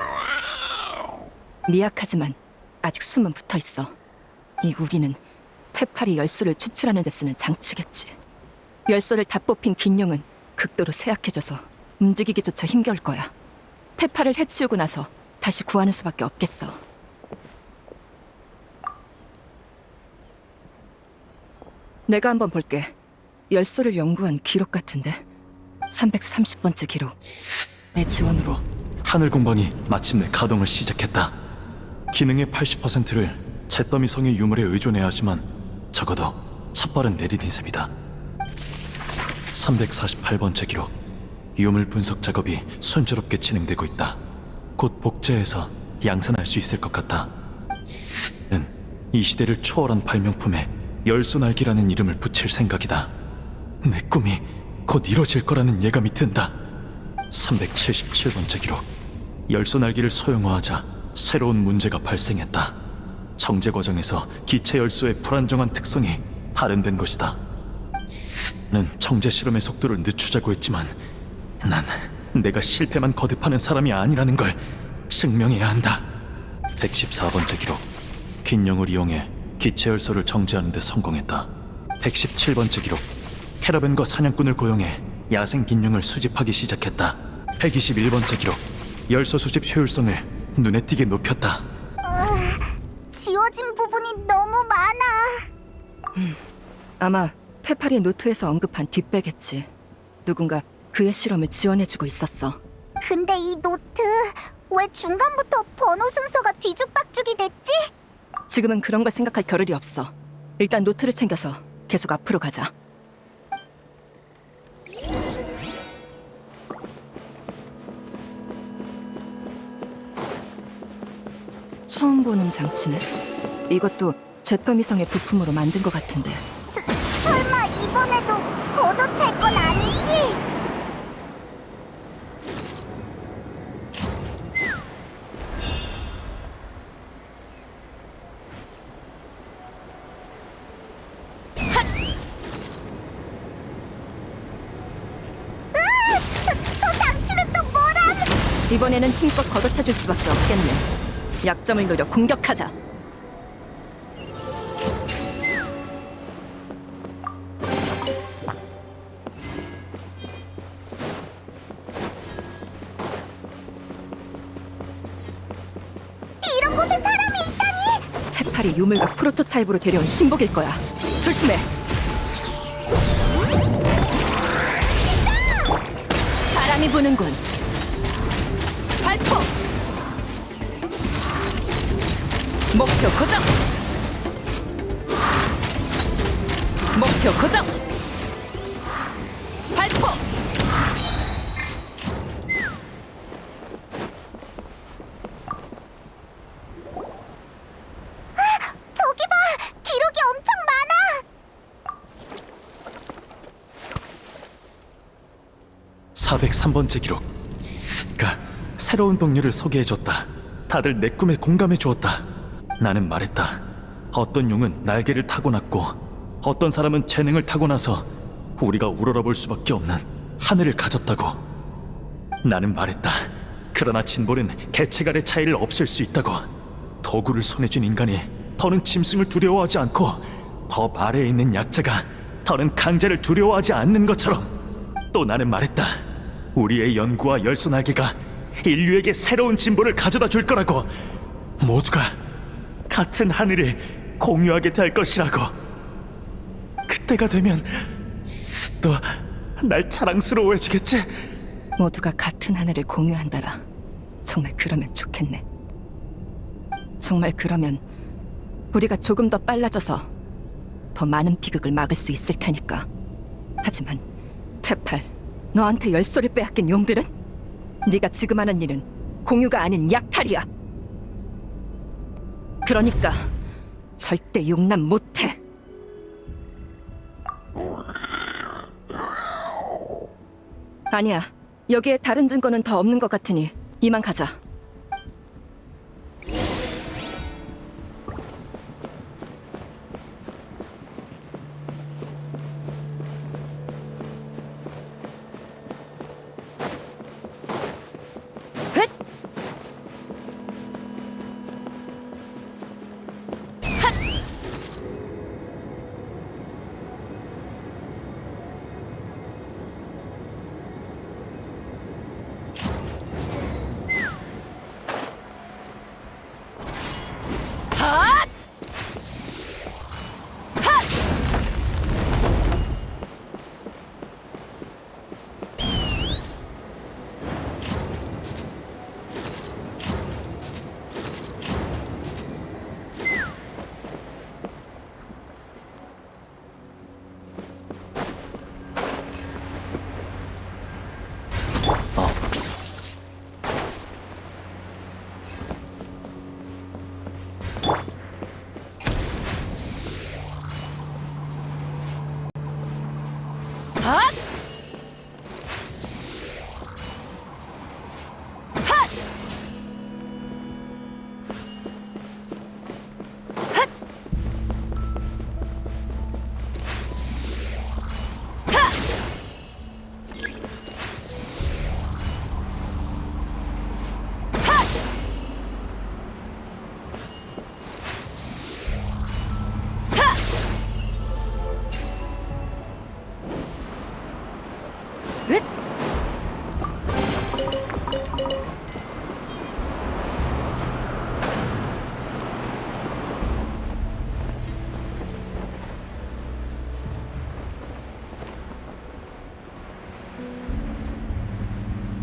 미약하지만 아직 숨은 붙어 있어. 이 우리는 테팔이 열소를 추출하는 데 쓰는 장치겠지. 열소를 다 뽑힌 긴룡은 극도로 쇠약해져서 움직이기조차 힘겨울 거야. 테팔을 해치우고 나서 다시 구하는 수밖에 없겠어. 내가 한번 볼게. 열소를 연구한 기록 같은데 330번째 기록. 내 지원으로 하늘 공방이 마침내 가동을 시작했다. 기능의 80%를 잿더미성의 유물에 의존해야 하지만 적어도 첫발은 내디딘 셈이다. 348번째 기록. 유물 분석 작업이 순조롭게 진행되고 있다. 곧 복제해서 양산할 수 있을 것 같다. 는 이 시대를 초월한 발명품에 열소날기라는 이름을 붙일 생각이다. 내 꿈이 곧 이루어질 거라는 예감이 든다. 377번째 기록. 열소날기를 소형화하자 새로운 문제가 발생했다. 정제 과정에서 기체 열소의 불안정한 특성이 발현된 것이다. 는 정제 실험의 속도를 늦추자고 했지만 난 내가 실패만 거듭하는 사람이 아니라는 걸 증명해야 한다. 114번째 기록. 긴룡을 이용해 기체 열소를 정제하는 데 성공했다. 117번째 기록. 캐러밴과 사냥꾼을 고용해 야생 긴룡을 수집하기 시작했다. 121번째 기록. 열소 수집 효율성을 눈에 띄게 높였다. 지워진 부분이 너무 많아. 아마 테팔이 노트에서 언급한 뒷배겠지. 누군가 그의 실험을 지원해주고 있었어. 근데 이 노트 왜 중간부터 번호 순서가 뒤죽박죽이 됐지? 지금은 그런 걸 생각할 겨를이 없어. 일단 노트를 챙겨서 계속 앞으로 가자. 처음 보는 장치네. 이것도 잿더미성의 부품으로 만든 것 같은데. 설마 이번에도 걷어찰 건 아니지? 저 장치는 또 뭐람? 이번에는 힘껏 걷어차줄 수밖에 없겠네. 약점을 노려 공격하자. 이런 곳에 사람이 있다니? 테팔이 유물과 프로토타입으로 데려온 신복일 거야. 조심해. 바람이 부는군. 발포. 목표 고정. 목표 고정. 발포. 403번째 기록. 새로운 동료를 소개해줬다. 다들 내 꿈에 공감해주었다. 나는 말했다. 어떤 용은 날개를 타고났고 어떤 사람은 재능을 타고나서 우리가 우러러볼 수밖에 없는 하늘을 가졌다고. 나는 말했다. 그러나 진볼은 개체간의 차이를 없앨 수 있다고. 도구를 손에 쥔 인간이 더는 짐승을 두려워하지 않고 법 아래에 있는 약자가 더는 강자를 두려워하지 않는 것처럼. 또 나는 말했다. 우리의 연구와 열소날개가 인류에게 새로운 진보를 가져다 줄 거라고. 모두가 같은 하늘을 공유하게 될 것이라고. 그때가 되면 너 날 자랑스러워해주겠지? 모두가 같은 하늘을 공유한다라. 정말 그러면 좋겠네. 정말 그러면 우리가 조금 더 빨라져서 더 많은 비극을 막을 수 있을 테니까. 하지만 테팔, 너한테 열소를 빼앗긴 용들은? 네가 지금 하는 일은 공유가 아닌 약탈이야. 그러니까 절대 용납 못해. 아니야, 여기에 다른 증거는 더 없는 것 같으니 이만 가자.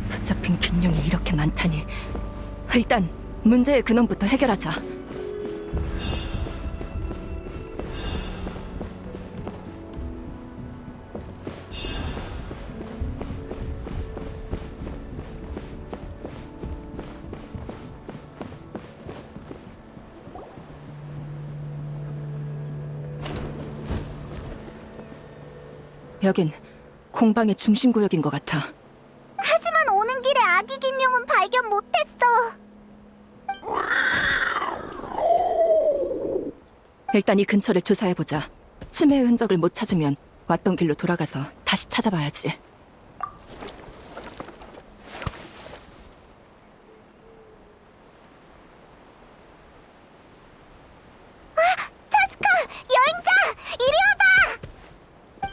붙잡힌 긴룡이 이렇게 많다니. 일단 문제의 근원부터 해결하자. 여긴 공방의 중심 구역인 것 같아. 하지만 오는 길에 아기 긴룡은 발견 못했어. 일단 이 근처를 조사해보자. 치매의 흔적을 못 찾으면 왔던 길로 돌아가서 다시 찾아봐야지. 차스카! 여행자! 이리 와봐!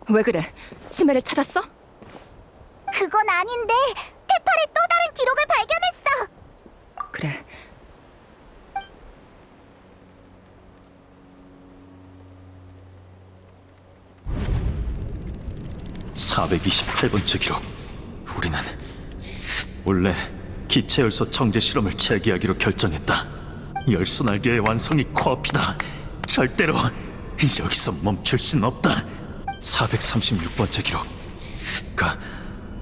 왜 그래? 치매를 찾았어? 그건 아닌데 테팔의 또 다른 기록을 발견했어. 그래. (428번째) 기록. 우리는 원래 기체 열소 정제 실험을 재개하기로 결정했다. 열소 날개의 완성이 코앞이다. 절대로 여기서 멈출 순 없다. (436번째) 기록.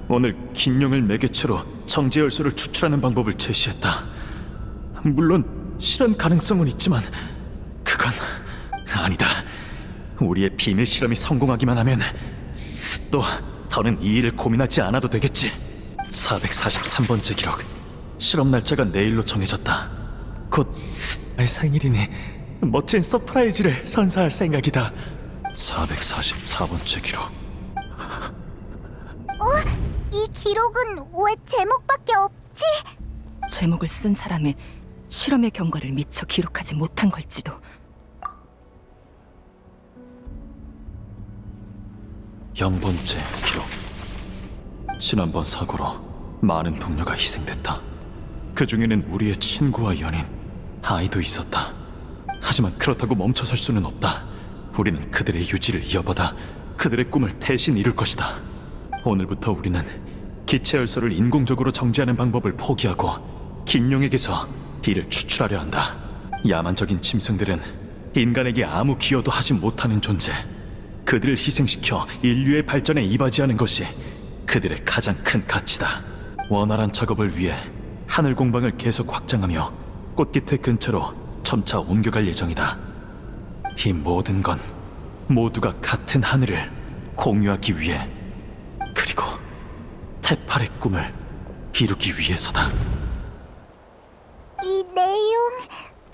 오늘 긴룡을 매개체로 정제 열소를 추출하는 방법을 제시했다. 물론 실현 가능성은 있지만 그건 아니다. 우리의 비밀 실험이 성공하기만 하면 또 더는 이 일을 고민하지 않아도 되겠지. 443번째 기록. 실험 날짜가 내일로 정해졌다. 곧 내 생일이니 멋진 서프라이즈를 선사할 생각이다. 444번째 기록. 이 기록은 왜 제목밖에 없지? 제목을 쓴 사람이 실험의 경과를 미처 기록하지 못한 걸지도. 영번째 기록. 지난번 사고로 많은 동료가 희생됐다. 그 중에는 우리의 친구와 연인, 아이도 있었다. 하지만 그렇다고 멈춰설 수는 없다. 우리는 그들의 유지를 이어받아 그들의 꿈을 대신 이룰 것이다. 오늘부터 우리는 기체 열소를 인공적으로 정지하는 방법을 포기하고 긴룡에게서 이를 추출하려 한다. 야만적인 짐승들은 인간에게 아무 기여도 하지 못하는 존재. 그들을 희생시켜 인류의 발전에 이바지하는 것이 그들의 가장 큰 가치다. 원활한 작업을 위해 하늘 공방을 계속 확장하며 꽃깃회 근처로 점차 옮겨갈 예정이다. 이 모든 건 모두가 같은 하늘을 공유하기 위해, 그리고 테팔의 꿈을 이루기 위해서다. 이 내용,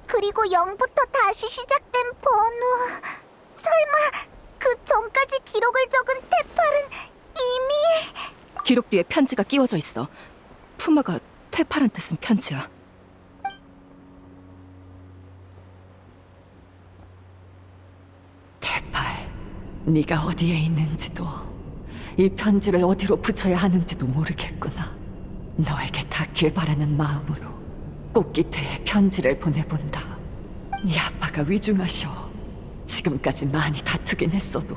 그리고 0부터 다시 시작된 번호. 설마 그 전까지 기록을 적은 테팔은 이미... 기록 뒤에 편지가 끼워져 있어. 푸마가 테팔한테 쓴 편지야. 테팔, 네가 어디에 있는지도 이 편지를 어디로 붙여야 하는지도 모르겠구나. 너에게 닿길 바라는 마음으로 꽃깃회에 편지를 보내본다. 네 아빠가 위중하셔. 지금까지 많이 다투긴 했어도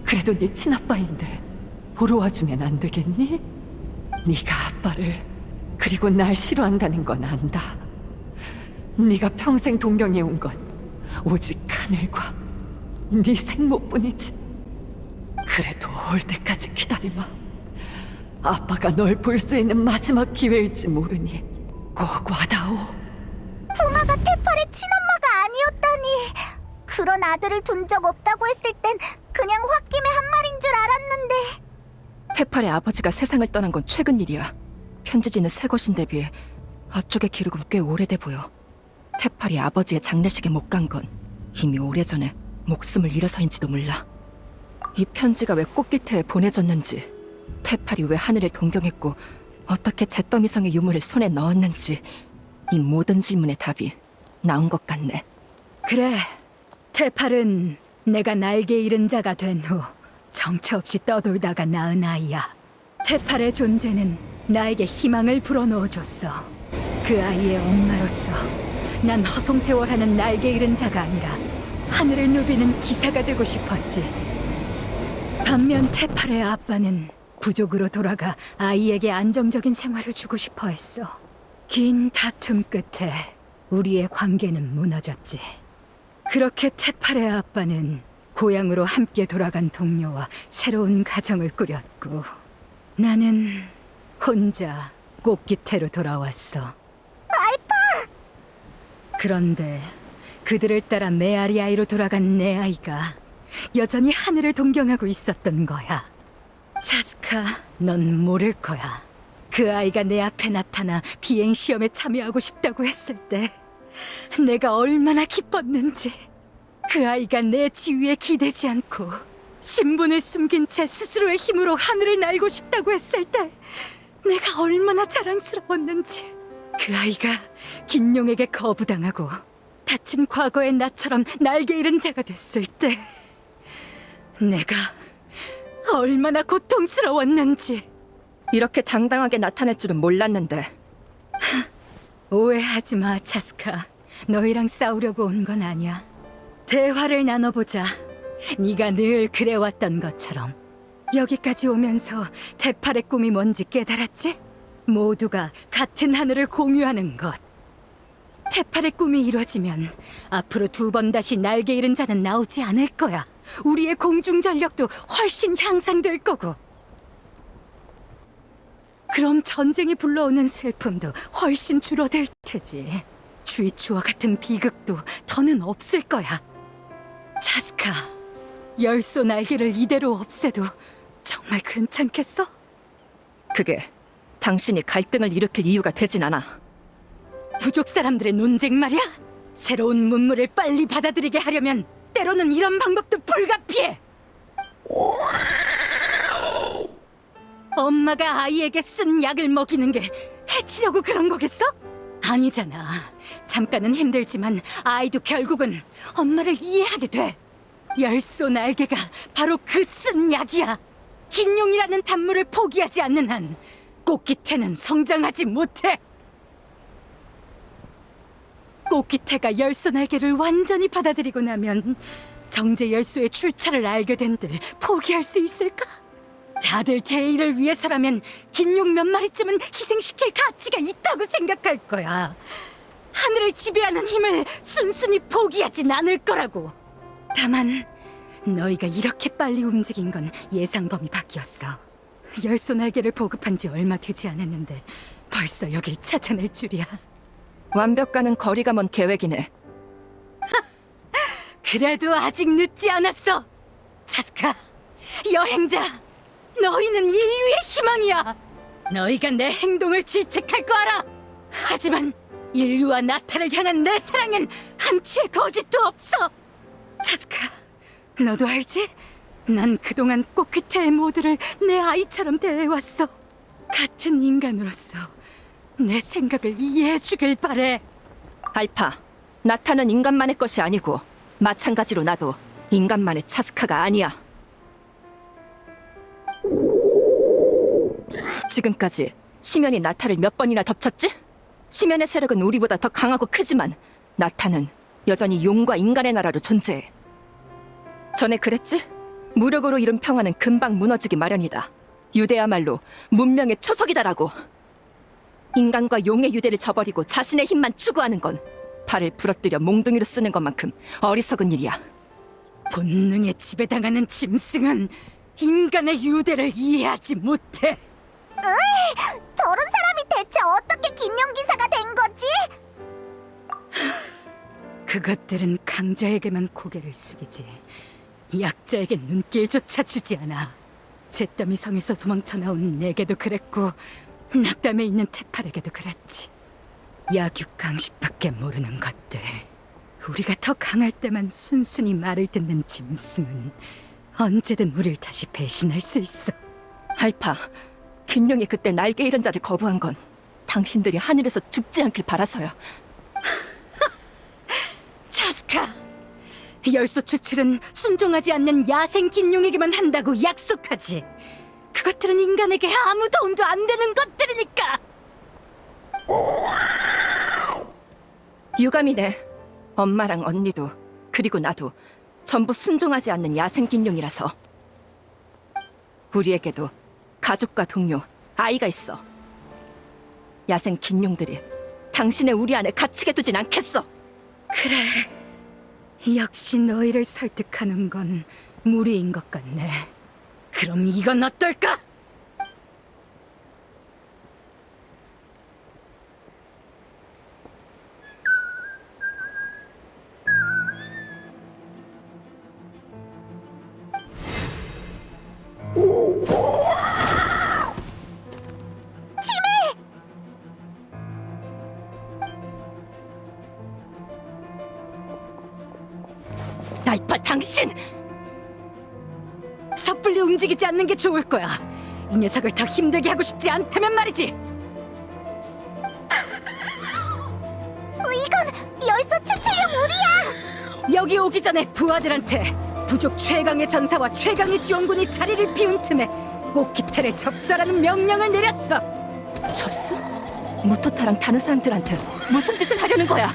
그래도 네 친아빠인데 보러 와주면 안 되겠니? 네가 아빠를 그리고 날 싫어한다는 건 안다. 네가 평생 동경해온 건 오직 하늘과 네 생모뿐이지. 그래도 올 때까지 기다리마. 아빠가 널 볼 수 있는 마지막 기회일지 모르니 꼭 와다오. 푸마가 테팔의 친엄마가 아니었다니. 그런 아들을 둔 적 없다고 했을 땐 그냥 홧김에 한 말인 줄 알았는데. 테팔의 아버지가 세상을 떠난 건 최근 일이야. 편지지는 새 것인데 비해 앞쪽의 기록은 꽤 오래돼 보여. 테팔이 아버지의 장례식에 못 간 건 이미 오래전에 목숨을 잃어서인지도 몰라. 이 편지가 왜 꽃깃회에 보내졌는지, 테팔이 왜 하늘을 동경했고 어떻게 잿더미성의 유물을 손에 넣었는지, 이 모든 질문의 답이 나온 것 같네. 그래, 테팔은 내가 날개 잃은 자가 된 후 정처 없이 떠돌다가 낳은 아이야. 테팔의 존재는 나에게 희망을 불어넣어줬어. 그 아이의 엄마로서 난 허송세월하는 날개 잃은 자가 아니라 하늘을 누비는 기사가 되고 싶었지. 반면 테팔의 아빠는 부족으로 돌아가 아이에게 안정적인 생활을 주고 싶어 했어. 긴 다툼 끝에 우리의 관계는 무너졌지. 그렇게 테팔의 아빠는 고향으로 함께 돌아간 동료와 새로운 가정을 꾸렸고, 나는 혼자 꽃깃회로 돌아왔어. 알파! 그런데 그들을 따라 메아리아이로 돌아간 내 아이가 여전히 하늘을 동경하고 있었던 거야. 차스카, 넌 모를 거야. 그 아이가 내 앞에 나타나 비행시험에 참여하고 싶다고 했을 때 내가 얼마나 기뻤는지. 그 아이가 내 지위에 기대지 않고 신분을 숨긴 채 스스로의 힘으로 하늘을 날고 싶다고 했을 때 내가 얼마나 자랑스러웠는지. 그 아이가 긴룡에게 거부당하고 다친 과거의 나처럼 날개 잃은 자가 됐을 때 내가 얼마나 고통스러웠는지. 이렇게 당당하게 나타날 줄은 몰랐는데. 오해하지 마, 차스카. 너희랑 싸우려고 온 건 아니야. 대화를 나눠보자. 네가 늘 그래왔던 것처럼. 여기까지 오면서 테팔의 꿈이 뭔지 깨달았지? 모두가 같은 하늘을 공유하는 것. 테팔의 꿈이 이루어지면 앞으로 2번 다시 날개 잃은 자는 나오지 않을 거야. 우리의 공중 전력도 훨씬 향상될 거고. 그럼 전쟁이 불러오는 슬픔도 훨씬 줄어들 테지. 주이추와 같은 비극도 더는 없을 거야. 차스카, 열소 날개를 이대로 없애도 정말 괜찮겠어? 그게 당신이 갈등을 일으킬 이유가 되진 않아. 부족 사람들의 논쟁 말이야? 새로운 문물을 빨리 받아들이게 하려면 때로는 이런 방법도 불가피해. 엄마가 아이에게 쓴 약을 먹이는 게 해치려고 그런 거겠어? 아니잖아. 잠깐은 힘들지만 아이도 결국은 엄마를 이해하게 돼. 열소 날개가 바로 그 쓴 약이야. 긴용이라는 단물을 포기하지 않는 한 꽃깃태는 성장하지 못해. 꽃깃태가 열소 날개를 완전히 받아들이고 나면 정제 열소의 출처를 알게 된들 포기할 수 있을까? 다들 대의를 위해서라면 긴용 몇 마리쯤은 희생시킬 가치가 있다고 생각할 거야. 하늘을 지배하는 힘을 순순히 포기하진 않을 거라고. 다만 너희가 이렇게 빨리 움직인 건 예상 범위 밖이었어. 열소 날개를 보급한 지 얼마 되지 않았는데 벌써 여길 찾아낼 줄이야. 완벽과는 거리가 먼 계획이네. 그래도 아직 늦지 않았어. 차스카, 여행자, 너희는 인류의 희망이야. 너희가 내 행동을 질책할 거 알아. 하지만 인류와 나타를 향한 내 사랑엔 한치의 거짓도 없어. 차스카, 너도 알지? 난 그동안 꽃귀태의 모두를 내 아이처럼 대해왔어. 같은 인간으로서 내 생각을 이해해주길 바래. 알파, 나타는 인간만의 것이 아니고 마찬가지로 나도 인간만의 차스카가 아니야. 지금까지 시면이 나타를 몇 번이나 덮쳤지? 시면의 세력은 우리보다 더 강하고 크지만 나타는 여전히 용과 인간의 나라로 존재해. 전에 그랬지? 무력으로 이룬 평화는 금방 무너지기 마련이다. 유대야말로 문명의 초석이다라고. 인간과 용의 유대를 저버리고 자신의 힘만 추구하는 건 팔을 부러뜨려 몽둥이로 쓰는 것만큼 어리석은 일이야. 본능에 지배당하는 짐승은 인간의 유대를 이해하지 못해. 저런 사람이 대체 어떻게 긴용 기사가 된 거지? 그것들은 강자에게만 고개를 숙이지 약자에게 눈길조차 주지 않아. 잿더미 성에서 도망쳐 나온 내게도 그랬고 낙담에 있는 테팔에게도 그랬지. 약육강식밖에 모르는 것들. 우리가 더 강할 때만 순순히 말을 듣는 짐승은 언제든 우릴 다시 배신할 수 있어. 알파, 긴룡이 그때 날개 잃은 자를 거부한 건 당신들이 하늘에서 죽지 않길 바라서야. 차스카, 열소 추출은 순종하지 않는 야생 긴룡에게만 한다고 약속하지. 그것들은 인간에게 아무 도움도 안 되는 것들이니까. 유감이네. 엄마랑 언니도 그리고 나도 전부 순종하지 않는 야생 긴룡이라서. 우리에게도 가족과 동료, 아이가 있어. 야생 긴룡들이 당신의 우리 안에 갇히게 두진 않겠어. 그래, 역시 너희를 설득하는 건 무리인 것 같네. 그럼 이건 어떨까? 알파, 당신! 섣불리 움직이지 않는 게 좋을 거야. 이 녀석을 더 힘들게 하고 싶지 않다면 말이지. 이건 열소 추출용 우리야! 여기 오기 전에 부하들한테 부족 최강의 전사와 최강의 지원군이 자리를 비운 틈에 꽃깃태를 접수하라는 명령을 내렸어. 접수? 무토타랑 다른 사람들한테 무슨 짓을 하려는 거야?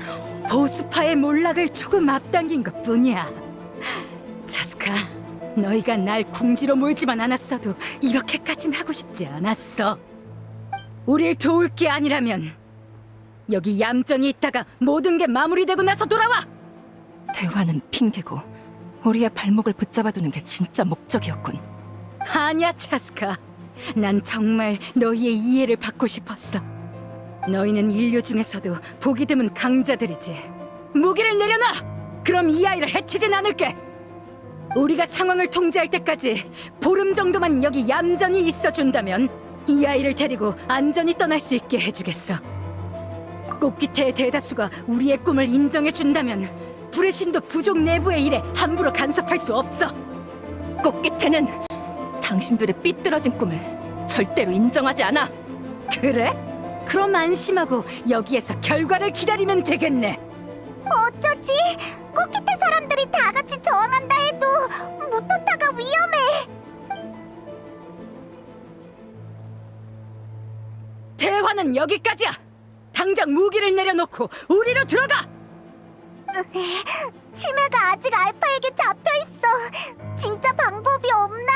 보수파의 몰락을 조금 앞당긴 것뿐이야. 차스카, 너희가 날 궁지로 몰지만 않았어도 이렇게까진 하고 싶지 않았어. 우릴 도울 게 아니라면 여기 얌전히 있다가 모든 게 마무리되고 나서 돌아와. 대화는 핑계고 우리의 발목을 붙잡아두는 게 진짜 목적이었군. 아니야, 차스카. 난 정말 너희의 이해를 받고 싶었어. 너희는 인류 중에서도 보기 드문 강자들이지. 무기를 내려놔! 그럼 이 아이를 해치진 않을게. 우리가 상황을 통제할 때까지 보름 정도만 여기 얌전히 있어준다면 이 아이를 데리고 안전히 떠날 수 있게 해주겠어. 꽃기태의 대다수가 우리의 꿈을 인정해준다면 불의 신도 부족 내부의 일에 함부로 간섭할 수 없어. 꽃기태는 당신들의 삐뚤어진 꿈을 절대로 인정하지 않아. 그래? 그럼 안심하고 여기에서 결과를 기다리면 되겠네. 어쩌지? 꽃기태 사람들이 다 같이 저항한다 해도 무토타가 위험해. 대화는 여기까지야. 당장 무기를 내려놓고 우리로 들어가. 치매가 아직 알파에게 잡혀 있어. 진짜 방법이 없나?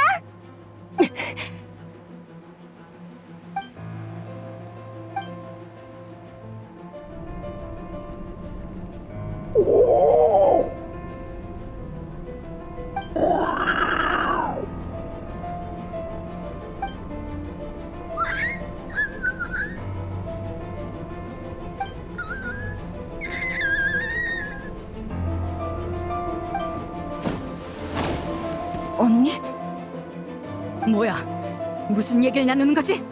언니? 뭐야? 무슨 얘기를 나누는 거지?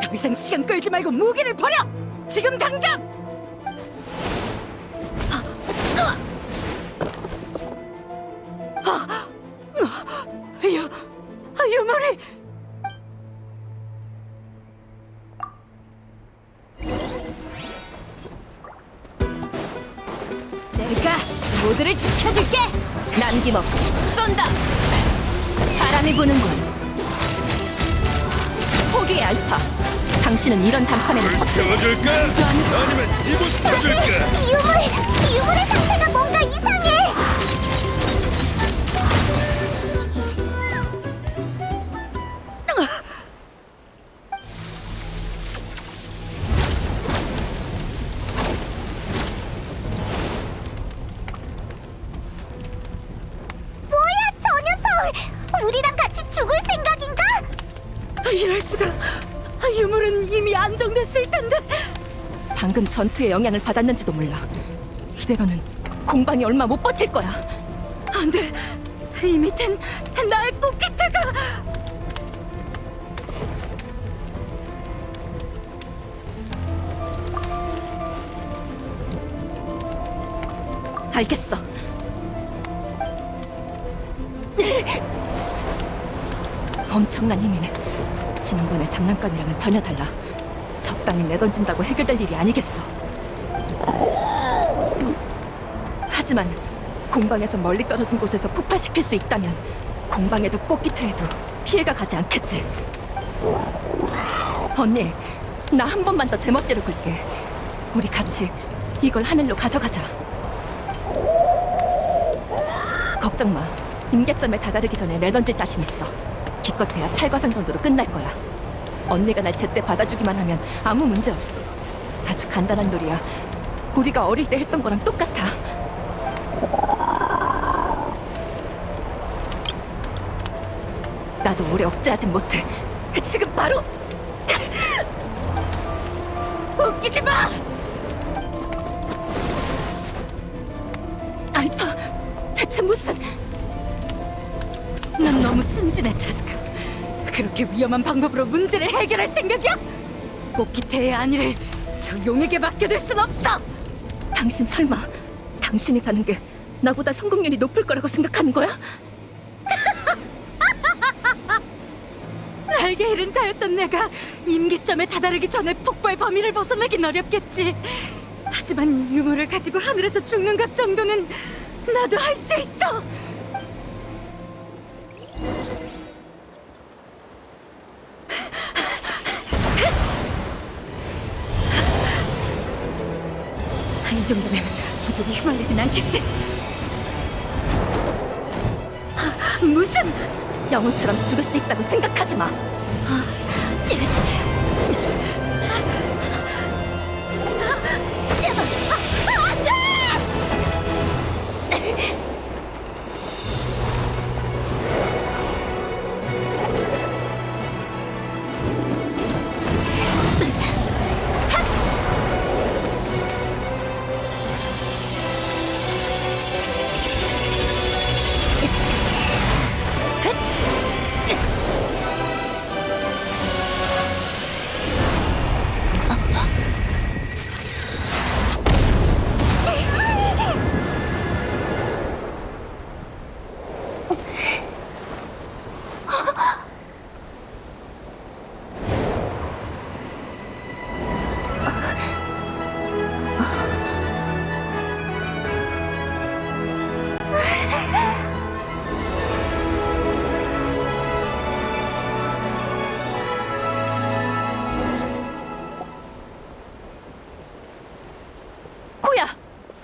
더 이상 시간 끌지 말고 무기를 버려! 지금 당장! 유물이! 내가 모두를 지켜줄게! 남김없이 쏜다. 바람이 부는군. 포기의 알파. 당신은 이런 단판에는 태워줄까? 아니면 지고 싶어줄까? 유물의 상태가 뭔가 이상해. 뭐야, 저 녀석! 우리랑 같이 죽을 생각인가? 이럴 수가! 유물은 이미 안정됐을 텐데! 방금 전투의 영향을 받았는지도 몰라. 이대로는 공방이 얼마 못 버틸 거야. 안 돼! 이 밑엔 나의 꽃기태가! 알겠어. 엄청난 힘이네. 지난번에 장난감이랑은 전혀 달라. 적당히 내던진다고 해결될 일이 아니겠어. 하지만 공방에서 멀리 떨어진 곳에서 폭발시킬 수 있다면 공방에도 꽃기태에도 피해가 가지 않겠지. 언니, 나 한 번만 더 제멋대로 굴게. 우리 같이 이걸 하늘로 가져가자. 걱정 마. 임계점에 다다르기 전에 내던질 자신 있어. 기껏해야 찰과상 정도로 끝날 거야. 언니가 날 제때 받아주기만 하면 아무 문제 없어. 아주 간단한 놀이야. 우리가 어릴 때 했던 거랑 똑같아. 나도 오래 억제하진 못해. 지금 바로 웃기지 마! 알파, 대체 무슨... 넌 너무 순진해, 차스카. 그렇게 위험한 방법으로 문제를 해결할 생각이야? 꽃기태의 안위를 저 용에게 맡겨둘 순 없어! 당신 설마 당신이 가는 게 나보다 성공률이 높을 거라고 생각하는 거야? 날개 잃은 자였던 내가 임계점에 다다르기 전에 폭발 범위를 벗어나긴 어렵겠지. 하지만 유물을 가지고 하늘에서 죽는 것 정도는 나도 할 수 있어. 이 정도면 부족이 휘말리진 않겠지. 무슨... 영웅처럼 죽을 수 있다고 생각하지 마.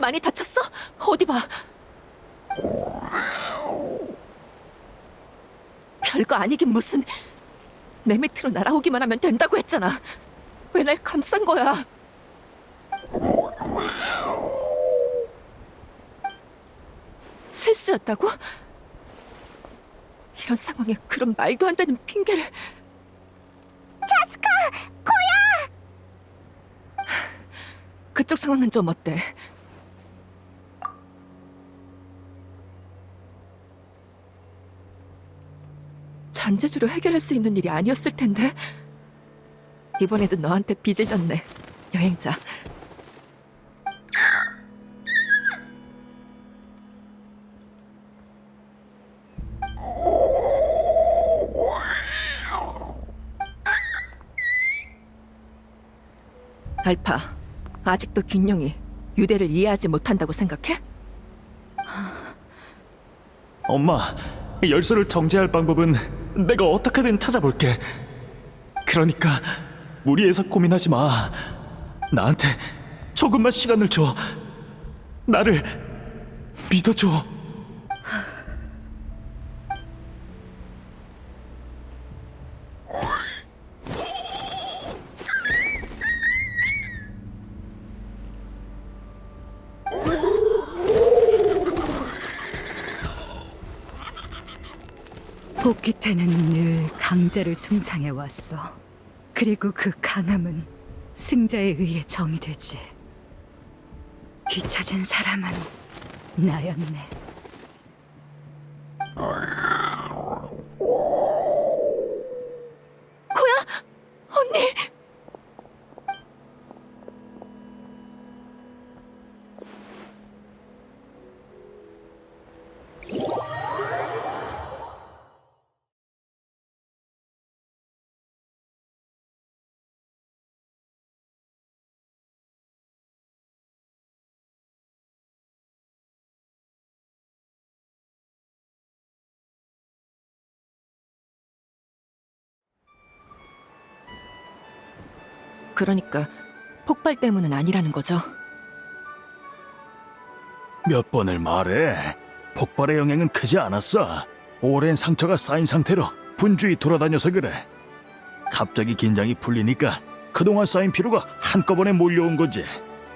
많이 다쳤어? 어디 봐. 별거 아니긴 무슨. 내 밑으로 날아오기만 하면 된다고 했잖아. 왜 날 감싼 거야? 실수였다고? 이런 상황에 그런 말도 안 되는 핑계를. 차스카! 코야! 그쪽 상황은 좀 어때? 잔재주로 해결할 수 있는 일이 아니었을 텐데. 이번에도 너한테 빚을 졌네, 여행자. 알파, 아직도 긴용이 유대를 이해하지 못한다고 생각해? 엄마, 열쇠를 정지할 방법은 내가 어떻게든 찾아볼게. 그러니까 무리해서 고민하지 마. 나한테 조금만 시간을 줘. 나를 믿어줘. 복귀태는 늘 강자를 숭상해왔어. 그리고 그 강함은 승자에 의해 정의되지. 뒤처진 사람은 나였네. 코야, 언니. 그러니까 폭발 때문은 아니라는 거죠? 몇 번을 말해. 폭발의 영향은 크지 않았어. 오랜 상처가 쌓인 상태로 분주히 돌아다녀서 그래. 갑자기 긴장이 풀리니까 그동안 쌓인 피로가 한꺼번에 몰려온 거지.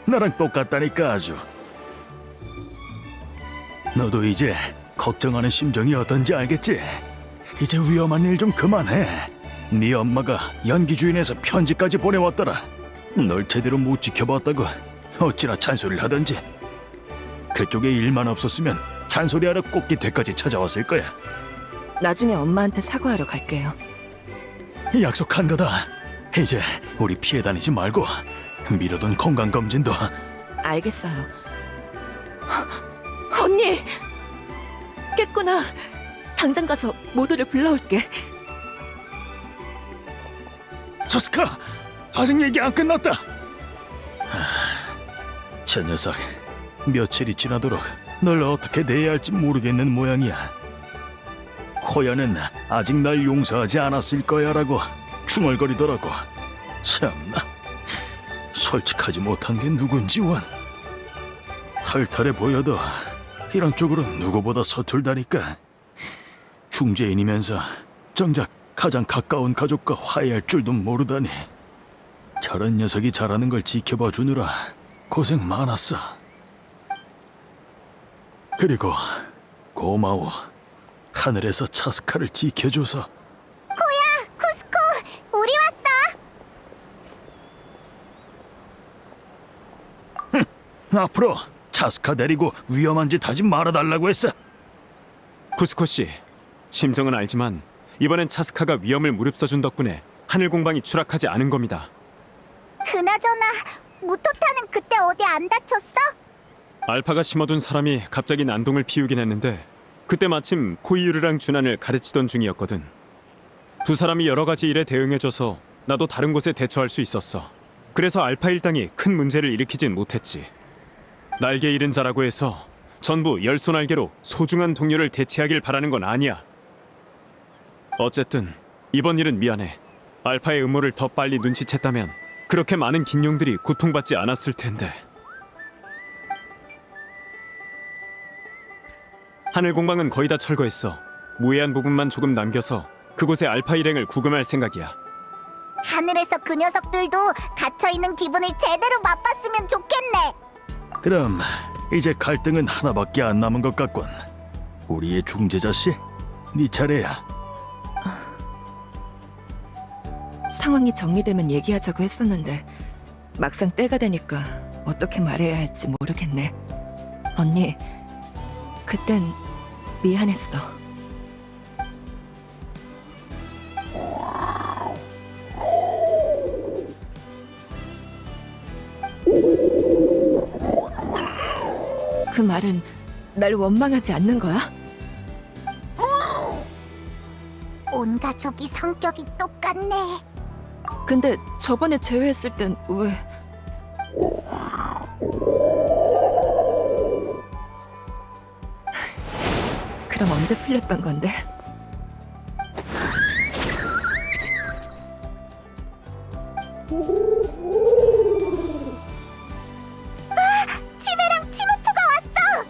나랑 똑같다니까 아주. 너도 이제 걱정하는 심정이 어떤지 알겠지? 이제 위험한 일 좀 그만해. 네 엄마가 연기 주인에서 편지까지 보내왔더라. 널 제대로 못 지켜봤다고 어찌나 잔소리를 하던지. 그쪽에 일만 없었으면 잔소리하러 꽃깃대까지 찾아왔을 거야. 나중에 엄마한테 사과하러 갈게요. 약속한 거다. 이제 우리 피해 다니지 말고 미루던 건강검진도. 알겠어요. 언니! 깼구나. 당장 가서 모두를 불러올게. 저스카! 아직 얘기 안 끝났다. 저 녀석 며칠이 지나도록 널 어떻게 대해야 할지 모르겠는 모양이야. 코야는 아직 날 용서하지 않았을 거야라고 중얼거리더라고. 참나, 솔직하지 못한 게 누군지 원. 털털해 보여도 이런 쪽으로 누구보다 서툴다니까. 중재인이면서 정작 가장 가까운 가족과 화해할 줄도 모르다니. 저런 녀석이 잘하는 걸 지켜봐 주느라 고생 많았어. 그리고 고마워. 하늘에서 차스카를 지켜줘서. 코야, 쿠스코, 우리 왔어. 앞으로 차스카 데리고 위험한 짓 하지 말아달라고 했어. 쿠스코 씨, 심정은 알지만 이번엔 차스카가 위험을 무릅써준 덕분에 하늘 공방이 추락하지 않은 겁니다. 그나저나 무토타는 그때 어디 안 다쳤어? 알파가 심어둔 사람이 갑자기 난동을 피우긴 했는데 그때 마침 코이유르랑 준한을 가르치던 중이었거든. 두 사람이 여러 가지 일에 대응해줘서 나도 다른 곳에 대처할 수 있었어. 그래서 알파 일당이 큰 문제를 일으키진 못했지. 날개 잃은 자라고 해서 전부 열소날개로 소중한 동료를 대체하길 바라는 건 아니야. 어쨌든 이번 일은 미안해. 알파의 음모를 더 빨리 눈치챘다면 그렇게 많은 긴용들이 고통받지 않았을 텐데. 하늘 공방은 거의 다 철거했어. 무해한 부분만 조금 남겨서 그곳의 알파 일행을 구금할 생각이야. 하늘에서 그 녀석들도 갇혀있는 기분을 제대로 맛봤으면 좋겠네. 그럼 이제 갈등은 하나밖에 안 남은 것 같군. 우리의 중재자 씨, 네 차례야. 상황이 정리되면 얘기하자고 했었는데 막상 때가 되니까 어떻게 말해야 할지 모르겠네. 언니, 그땐 미안했어. 그 말은 날 원망하지 않는 거야? 온 가족이 성격이 똑같네. 근데 저번에 제외했을 땐 왜... 그럼 언제 풀렸던 건데? 치베랑 치무프가 왔어.